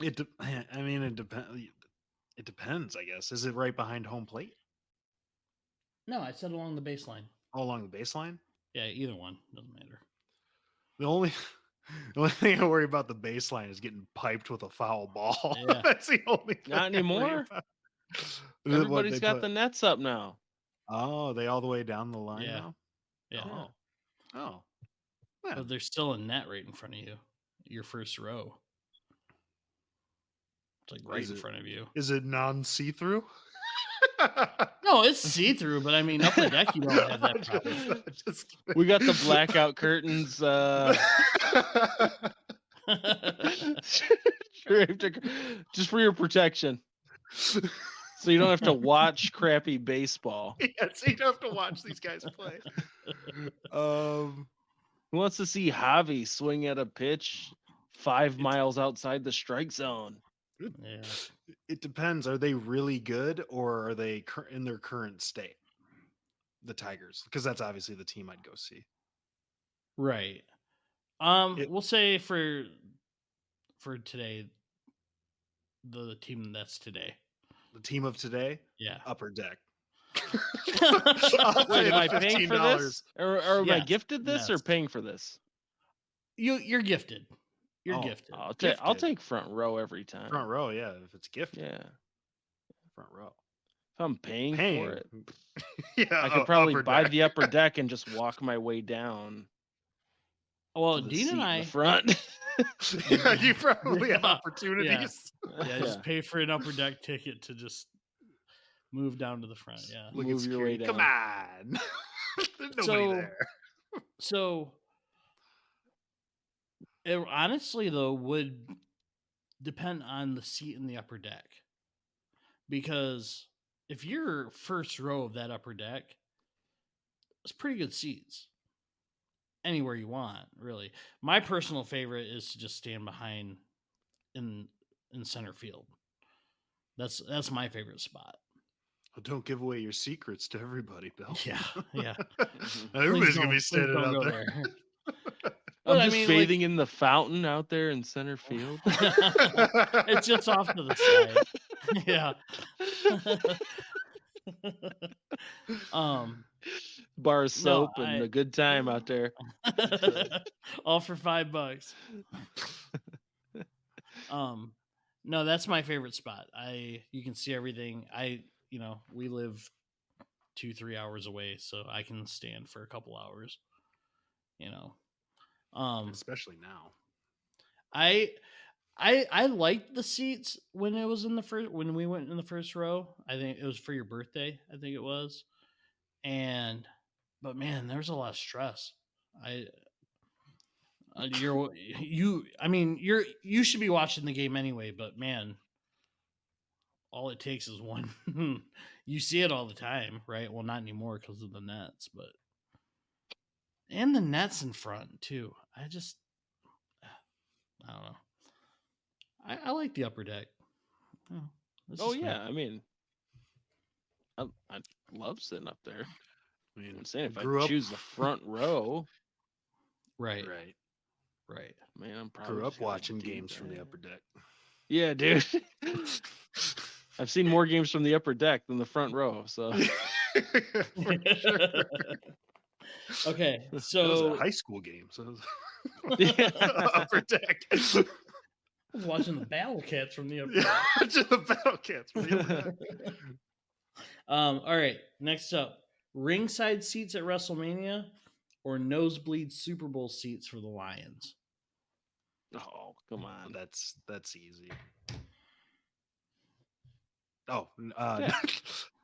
It depends, I guess. Is it right behind home plate? No, I said along the baseline. All along the baseline? Yeah, either one. Doesn't matter. The only thing I worry about the baseline is getting piped with a foul ball. Yeah. That's the only thing. Not anymore. Everybody's got the nets up now. Oh, they all the way down the line now? Yeah. Oh. But there's still a net right in front of you. Your first row. It's like right in front of you. Is it non-see-through? No, it's see-through, but I mean, upper deck, you don't have that problem. We got the blackout curtains. Just for your protection. So you don't have to watch crappy baseball. Yeah, so you don't have to watch these guys play. Who wants to see Javi swing at a pitch 5 miles outside the strike zone? Yeah. It depends. Are they really good or are they in their current state? The Tigers, because that's obviously the team I'd go see. Right. We'll say for today, the team that's today. The team of today? Yeah. Upper deck. Wait, am I paying for this? Or am I Yes. gifted this or paying for this? You're gifted. You're gifted. I'll take front row every time. Front row, yeah. If it's gifted. Yeah. Front row. If I'm paying for it. Yeah. I could probably buy the upper deck and just walk my way down. Well, Dean and I. In the front. Yeah, you probably have opportunities. Yeah, just pay for an upper deck ticket to just move down to the front. Yeah. Move your way down. Come on. There's nobody there. So, it honestly, though, would depend on the seat in the upper deck. Because if you're first row of that upper deck, it's pretty good seats. Anywhere you want, really. My personal favorite is to just stand behind in center field. That's my favorite spot. Well, don't give away your secrets to everybody, Bill. Yeah. Everybody's gonna be standing out there. I'm just bathing in the fountain out there in center field. It's just off to the side. Yeah. bar of soap and a good time out there. All for $5. No, that's my favorite spot. You can see everything. We live 2-3 hours away, so I can stand for a couple hours. Especially now. I liked the seats when it was when we went in the first row. I think it was for your birthday. I think it was, but man, there's a lot of stress. You should be watching the game anyway, but man, all it takes is one. You see it all the time, right? Well, not anymore because of the nets, and the nets in front too. I don't know. I like the upper deck. Oh yeah, I mean, I love sitting up there. I mean, I'm saying if I choose the front row, right. Man, I'm probably grew up watching games from the upper deck. Yeah, dude. I've seen more games from the upper deck than the front row. So, for sure. Okay, so that was a high school game. So upper deck. I was watching the Battle Cats from the upper deck. Watching the Battle Cats from the upper deck. All right, next up, ringside seats at WrestleMania or nosebleed Super Bowl seats for the Lions? Oh, come on. That's easy.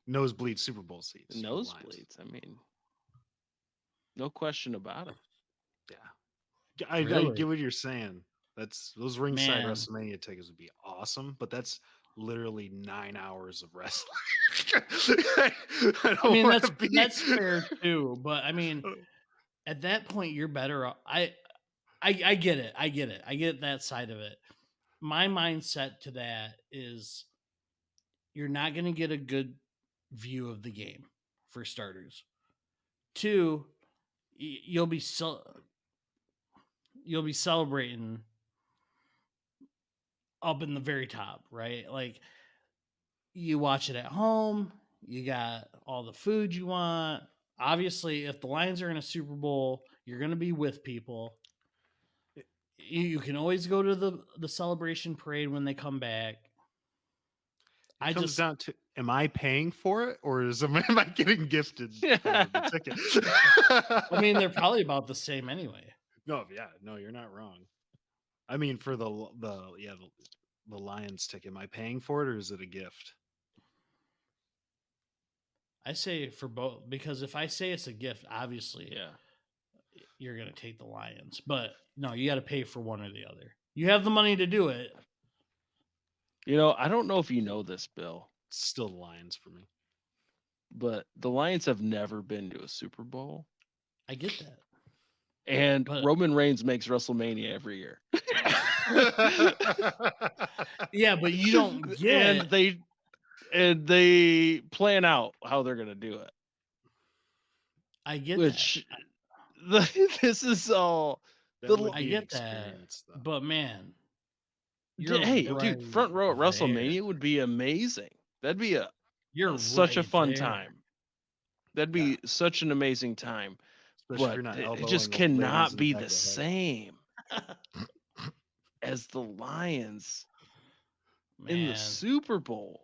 Nosebleed Super Bowl seats. Nosebleeds. I mean, no question about it. Yeah. I get what you're saying. Those ringside WrestleMania tickets would be awesome, but that's literally 9 hours of wrestling. That's fair too. But I mean, at that point, you're better off. I get it. I get that side of it. My mindset to that is you're not going to get a good view of the game, for starters. 2, you'll be celebrating up in the very top, right? Like, you watch it at home, you got all the food you want. Obviously, if the Lions are in a Super Bowl, you're going to be with people. You can always go to the celebration parade when they come back. It comes down to, am I paying for it, or am I getting gifted the ticket? I mean, they're probably about the same anyway. No, you're not wrong. I mean, for the Lions ticket, am I paying for it, or is it a gift? I say for both, because if I say it's a gift, obviously, you're gonna take the Lions. But no, you got to pay for one or the other. You have the money to do it. I don't know if you know this, Bill. It's still the Lions for me. But the Lions have never been to a Super Bowl. I get that. And Roman Reigns makes WrestleMania every year. Yeah, but you don't get and they plan out how they're going to do it. I get that. This is all. I get that. But man, dude, front row at WrestleMania would be amazing. That'd be such a fun time. That'd be such an amazing time. But it just cannot be the same as the Lions in the Super Bowl.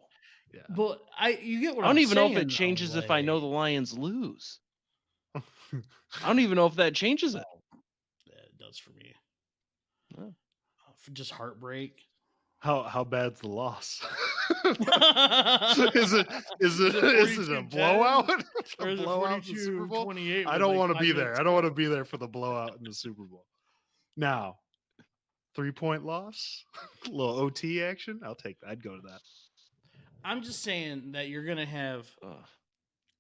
Yeah. But you get what I don't even know if it changes if I know the Lions lose. I don't even know if that changes it. It does for me. Just heartbreak. How bad's the loss? Is it a blowout? A blowout in the Super Bowl? I don't want to be there. I don't want to be there for the blowout in the Super Bowl. Now, 3-point loss, a little OT action. I'll take that. I'd go to that. I'm just saying that you're gonna have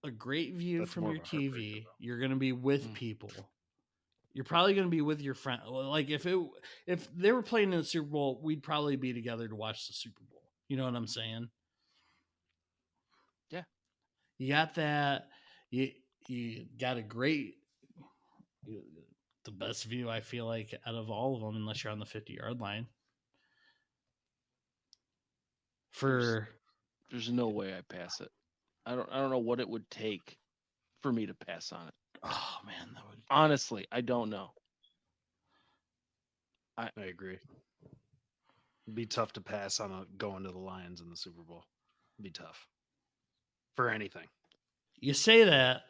a great view from your TV. You're gonna be with people. You're probably going to be with your friend. Like if they were playing in the Super Bowl, we'd probably be together to watch the Super Bowl. You know what I'm saying? Yeah. You got that. You got the best view, I feel like, out of all of them, unless you're on the 50-yard line. There's no way I pass it. I don't know what it would take for me to pass on it. Oh man, that would. Honestly, I don't know. I agree. It'd be tough to pass on going to the Lions in the Super Bowl. It'd be tough for anything. You say that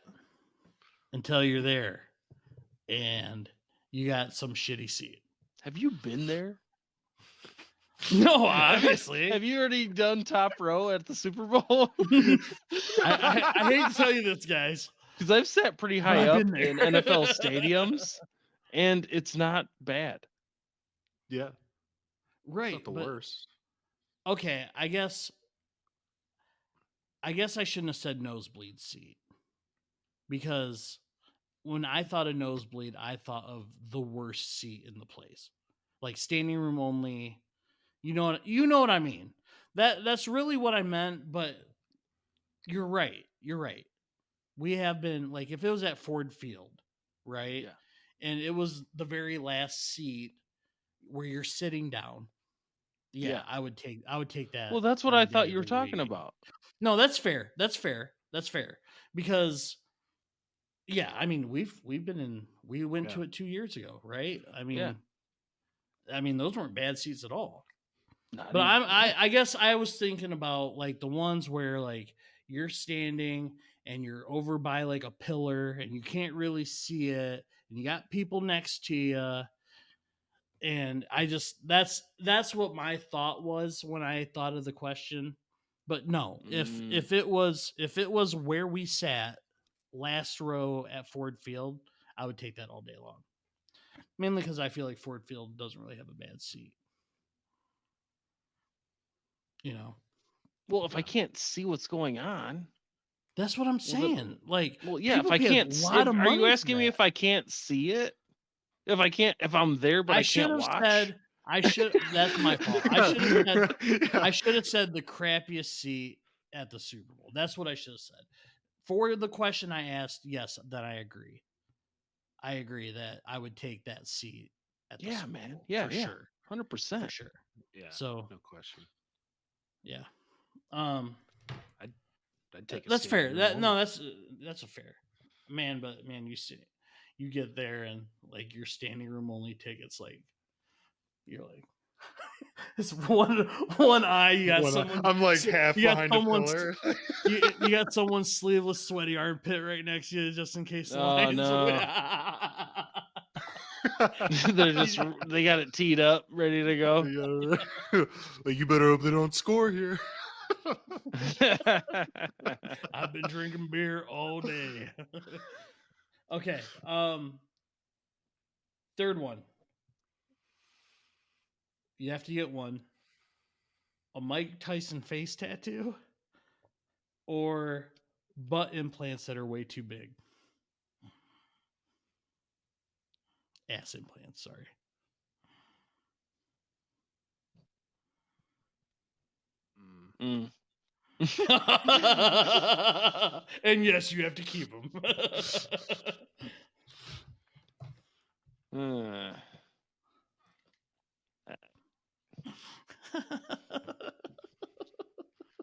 until you're there, and you got some shitty seat. Have you been there? No, obviously. Have you already done top row at the Super Bowl? I hate to tell you this, guys. Because I've sat pretty I've high up been there. in NFL stadiums, and it's not bad. Yeah, Right. not the but- worst. Okay, I guess I shouldn't have said nosebleed seat, because when I thought of nosebleed, I thought of the worst seat in the place, like standing room only. You know what I mean. That's really what I meant. But you're right. We have been, like, if it was at Ford Field, right? Yeah. And it was the very last seat where you're sitting down. Yeah. I would take that. Well, that's what I any day thought of you were the talking week. about. No, that's fair. Because yeah, I mean, we went to it 2 years ago, right? I mean, those weren't bad seats at all. Not But even- I guess I was thinking about, like, the ones where, like, you're standing and you're over by, like, a pillar and you can't really see it, and you got people next to you. And I just that's what my thought was when I thought of the question. But no, if it was where we sat, last row at Ford Field, I would take that all day long. Mainly because I feel like Ford Field doesn't really have a bad seat. You know, Well, if I can't see what's going on, that's what I'm saying. then- Like, well, yeah. If people I pay a can't, see, lot of are money you for asking me that. if I can't see it? If I'm there but I should can't have watch? said. That's my fault. I should have said the crappiest seat at the Super Bowl. That's what I should have said. For the question I asked, yes, that I agree. I agree that I would take that seat at the Yeah, Super man. Bowl, Yeah, for yeah. sure. 100%. For sure. Yeah, So no question. yeah. I'd take. That's fair. standing room only. That's a fair. Man, you get there and, like, your standing room only tickets, like, you're like it's one eye. You got someone. I'm like half you got behind a someone's- pillar. you got someone's sleeveless, sweaty armpit right next to you, just in case. The Oh, lines no. They got it teed up, ready to go. Yeah. Like, you better hope they don't score here. I've been drinking beer all day. Okay. Third one. You have to get one. A Mike Tyson face tattoo or butt implants that are way too big. Ass implants, sorry. Mm. And yes, you have to keep them.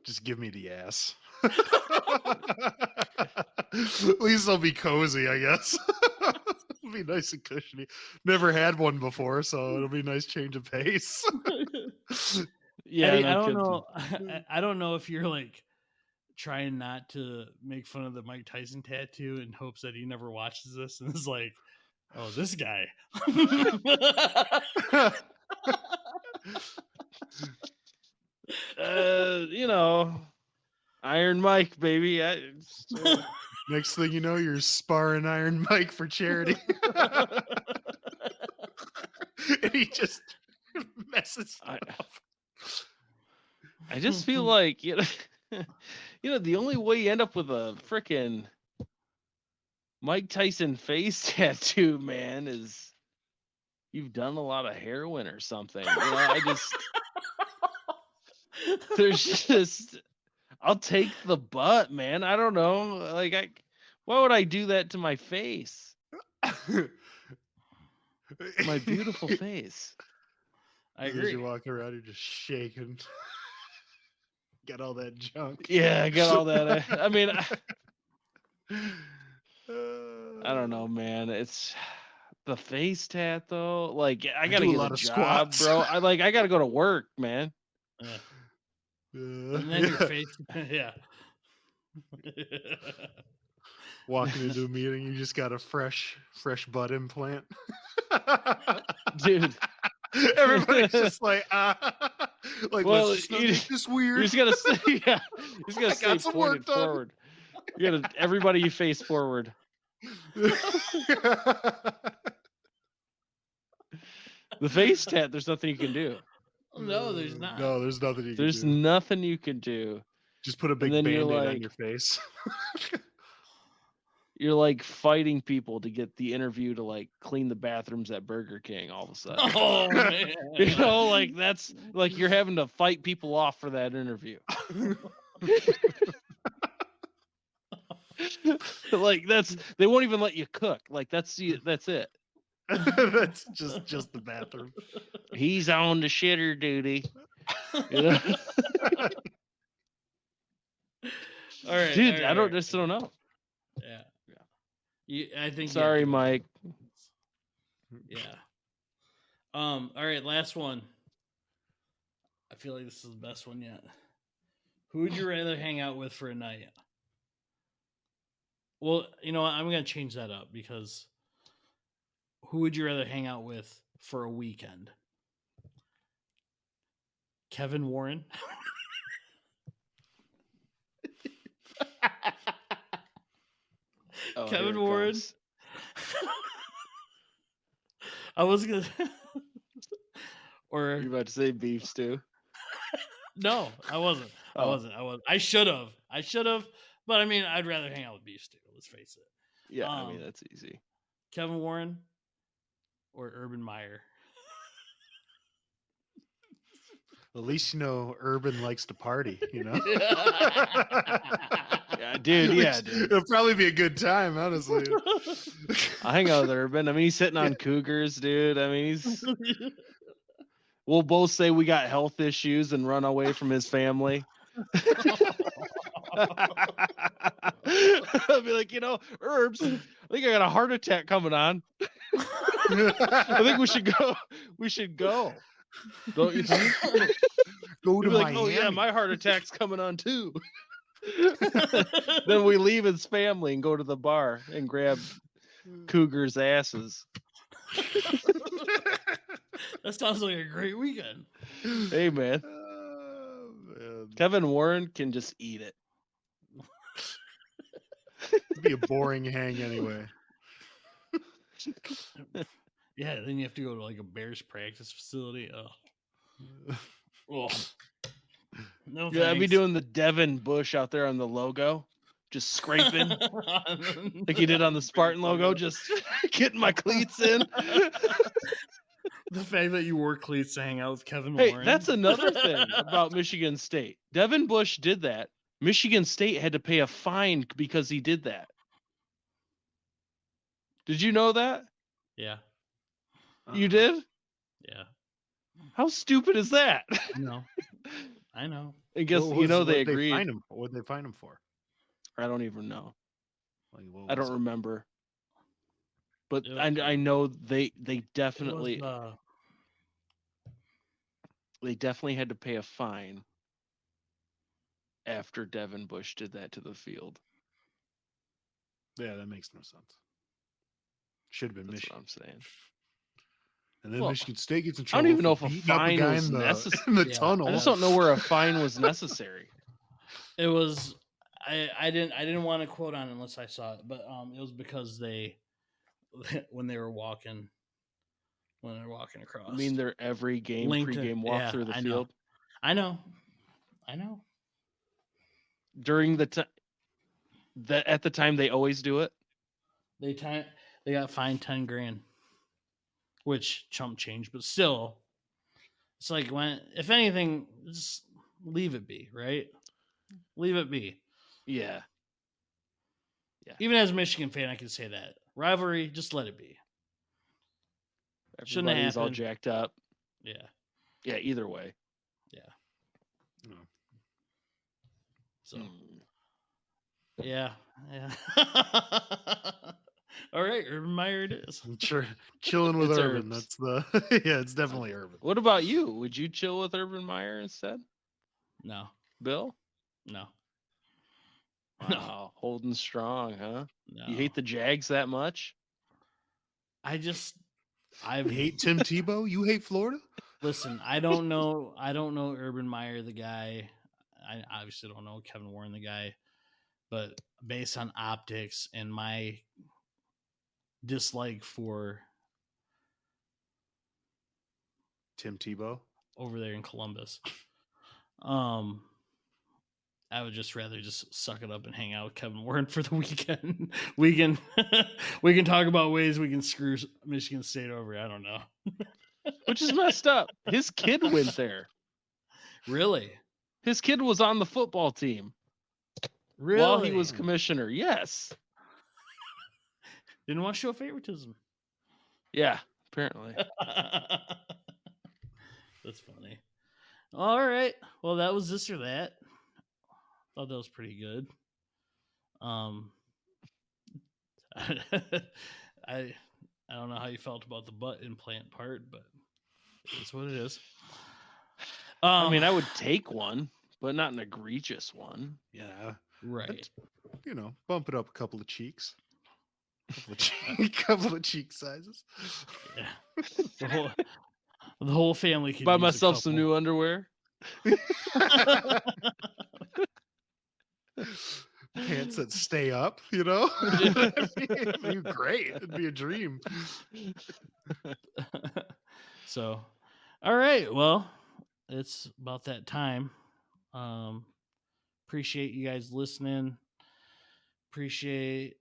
Just give me the ass. At least I'll be cozy, I guess. It'll be nice and cushiony. Never had one before, so it'll be a nice change of pace. Yeah, Eddie, no I don't kidding. know. I don't know if you're, like, trying not to make fun of the Mike Tyson tattoo in hopes that he never watches this and is like, "Oh, this guy." You know, Iron Mike, baby. Next thing you know, you're sparring Iron Mike for charity. And he just messes I- up. I just feel like, the only way you end up with a freaking Mike Tyson face tattoo, man, is you've done a lot of heroin or something. There's just, I'll take the butt, man. I don't know. Like, why would I do that to my face? My beautiful face. I As agree. you walk around, you're just shaking. Got all that junk. Yeah, I got all that. I mean, I don't know, man. It's the face tat though. Like I I gotta do a get lot a of job, squats. bro. I gotta go to work, man. Yeah. And then your face, yeah. Walking into a meeting, you just got a fresh butt implant. Dude. Everybody's just like, like, Well, let's just not make this you weird. just gotta stay, yeah. You just gotta I stay got some work pointed done. forward. You gotta everybody you face forward. The face tat, there's nothing you can do. No, there's not. No, there's nothing you There's can do. nothing you can do. Just put a big then you're Band-Aid on like- your face. You're like fighting people to get the interview to like clean the bathrooms at Burger King all of a sudden. Oh man. You know, like that's like you're having to fight people off for that interview. Like they won't even let you cook. Like that's it. That's just the bathroom. He's on the shitter duty. You know? All right, Dude, all right. just don't know. Yeah. I think. Sorry, Mike. Yeah. All right, last one. I feel like this is the best one yet. Who would you rather hang out with for a night? Well, you know what? I'm gonna change that up because who would you rather hang out with for a weekend? Kevin Warren. Oh, Kevin here it Warren. comes. I was gonna. Or You about to say beef stew? no, I wasn't. I Oh. wasn't. I should have. But I mean, I'd rather hang out with beef stew. Let's face it. Yeah, I mean that's easy. Kevin Warren or Urban Meyer. At least you know Urban likes to party, you know? Yeah, dude. Yeah, dude. It'll probably be a good time, honestly. I hang out with Urban. I mean, he's sitting on cougars, dude. I mean, we'll both say we got health issues and run away from his family. I'll be like, Herbs, I think I got a heart attack coming on. I think we should go. Don't you think? Go to He'd be like, Miami. oh yeah, my heart attack's coming on too. Then we leave his family and go to the bar and grab cougars' asses. That sounds like a great weekend. Hey man, Oh, man. Kevin Warren can just eat it. It'd be a boring hang anyway. Yeah, then you have to go to like a Bears practice facility. Oh. No, Yeah, I'd be thanks. doing the Devin Bush out there on the logo, just scraping like you did on the Spartan logo, just getting my cleats in. The fact that you wore cleats to hang out with Kevin Hey, Warren. that's another thing about Michigan State. Devin Bush did that. Michigan State had to pay a fine because he did that. Did you know that? Yeah, You did? yeah. How stupid is that? I know. I guess What they what'd agreed. What'd they find him for? I don't even know. Like, what I was don't it? remember. But It I know they definitely It was, they definitely had to pay a fine after Devin Bush did that to the field. Yeah, that makes no sense. Should have been That's Michigan. what I'm saying. And then Well, Michigan State gets in I trouble. don't even know if for a beating up fine guy was in the, necessary. in the Yeah. tunnel. I just don't know where a fine was necessary. it was. I didn't want to quote on it unless I saw it, but it was because when they were walking across. I mean, they're every game Linked in- pregame walk yeah, through the I know. field I know. during the time. That at the time they always do it. They got fined $10,000, which chump change, but still, it's like if anything, just leave it be, right? Leave it be. Yeah. Even as a Michigan fan, I can say that rivalry, just let it be. Shouldn't have Everybody's all happened. jacked up. Yeah, Yeah. Either way. No. so Mm. yeah. All right, Urban Meyer it is. I'm sure chilling with It's Urban. Herbs. That's the yeah. It's definitely Urban. What about you? Would you chill with Urban Meyer instead? No, Bill? no, Wow, holding strong, huh? no. You hate the Jags that much? You hate Tim Tebow? You hate Florida? Listen, I don't know Urban Meyer the guy. I obviously don't know Kevin Warren the guy, but based on optics and my dislike for Tim Tebow over there in Columbus, I would just rather just suck it up and hang out with Kevin Warren for the weekend. We can talk about ways we can screw Michigan State over. I don't know. Which is messed up. His kid went there. Really? His kid was on the football team Really? while he was commissioner. Yes. Didn't want to show favoritism. Yeah, apparently. That's funny. All right. Well, that was this or that. Thought that was pretty good. I don't know how you felt about the butt implant part, but it's what it is. I mean, I would take one, but not an egregious one. Yeah. Right. Bump it up a couple of cheeks. Couple of cheek sizes. Yeah. The whole family could Buy use a myself some couple. new underwear. Pants that stay up, It'd be great. It'd be a dream. So, all right. Well, it's about that time. Appreciate you guys listening. Appreciate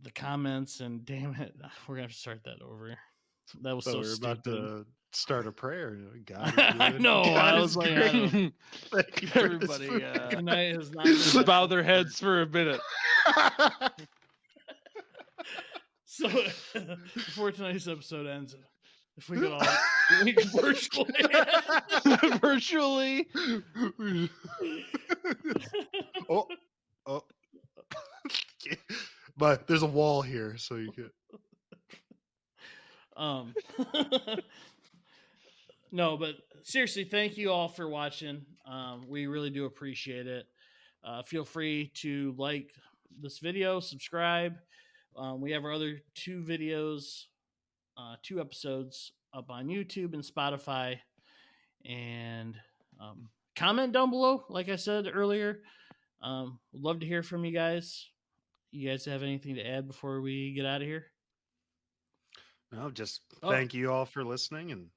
the comments, and damn it, we're gonna have to start that over. That was so we're stupid. about to start a prayer. God is I good. know. God I is was like, great. I don't- Thank you for this Everybody, food. tonight has not been bow their heads for a minute. So before tonight's episode ends, if we could all link virtually. Virtually. oh. But there's a wall here, so you could. No, but seriously, thank you all for watching. We really do appreciate it. Feel free to like this video, subscribe. We have our other two episodes up on YouTube and Spotify, and comment down below. Like I said earlier, would love to hear from you guys. You guys have anything to add before we get out of here? No, just thank you all for listening, and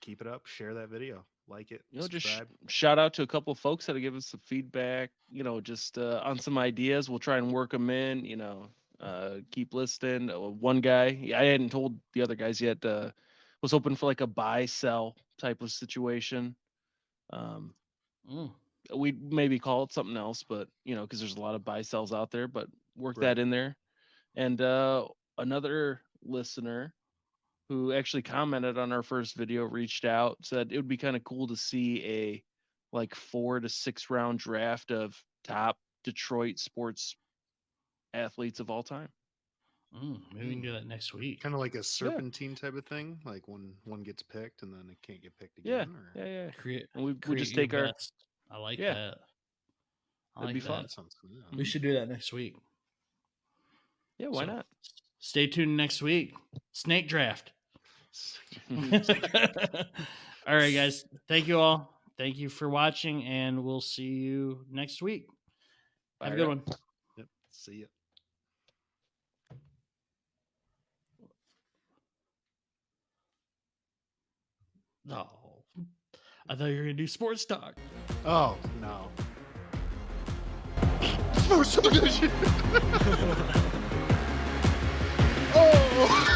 keep it up. Share that video, like it, Just subscribe. shout out to a couple of folks that have given us some feedback, just on some ideas. We'll try and work them in, keep listening. One guy, I hadn't told the other guys yet, was hoping for like a buy sell type of situation. We'd maybe call it something else, but because there's a lot of buy sells out there, but work that in there. And another listener who actually commented on our first video reached out, said it would be kind of cool to see a 4 to 6 round draft of top Detroit sports athletes of all time. Maybe we can do that next week. Kind of like a serpentine type of thing, like when one gets picked and then it can't get picked again. Yeah. Create, And we create just your take our. best. I like that. I That'd like be that. fun. Sounds good. We should do that next week. Yeah, why So, not? Stay tuned next week. Snake draft. All right, guys. Thank you all. Thank you for watching, and we'll see you next week. Have a good one. Yep. See ya. Oh, I thought you were gonna do sports talk. Oh no. Sports television. Oh.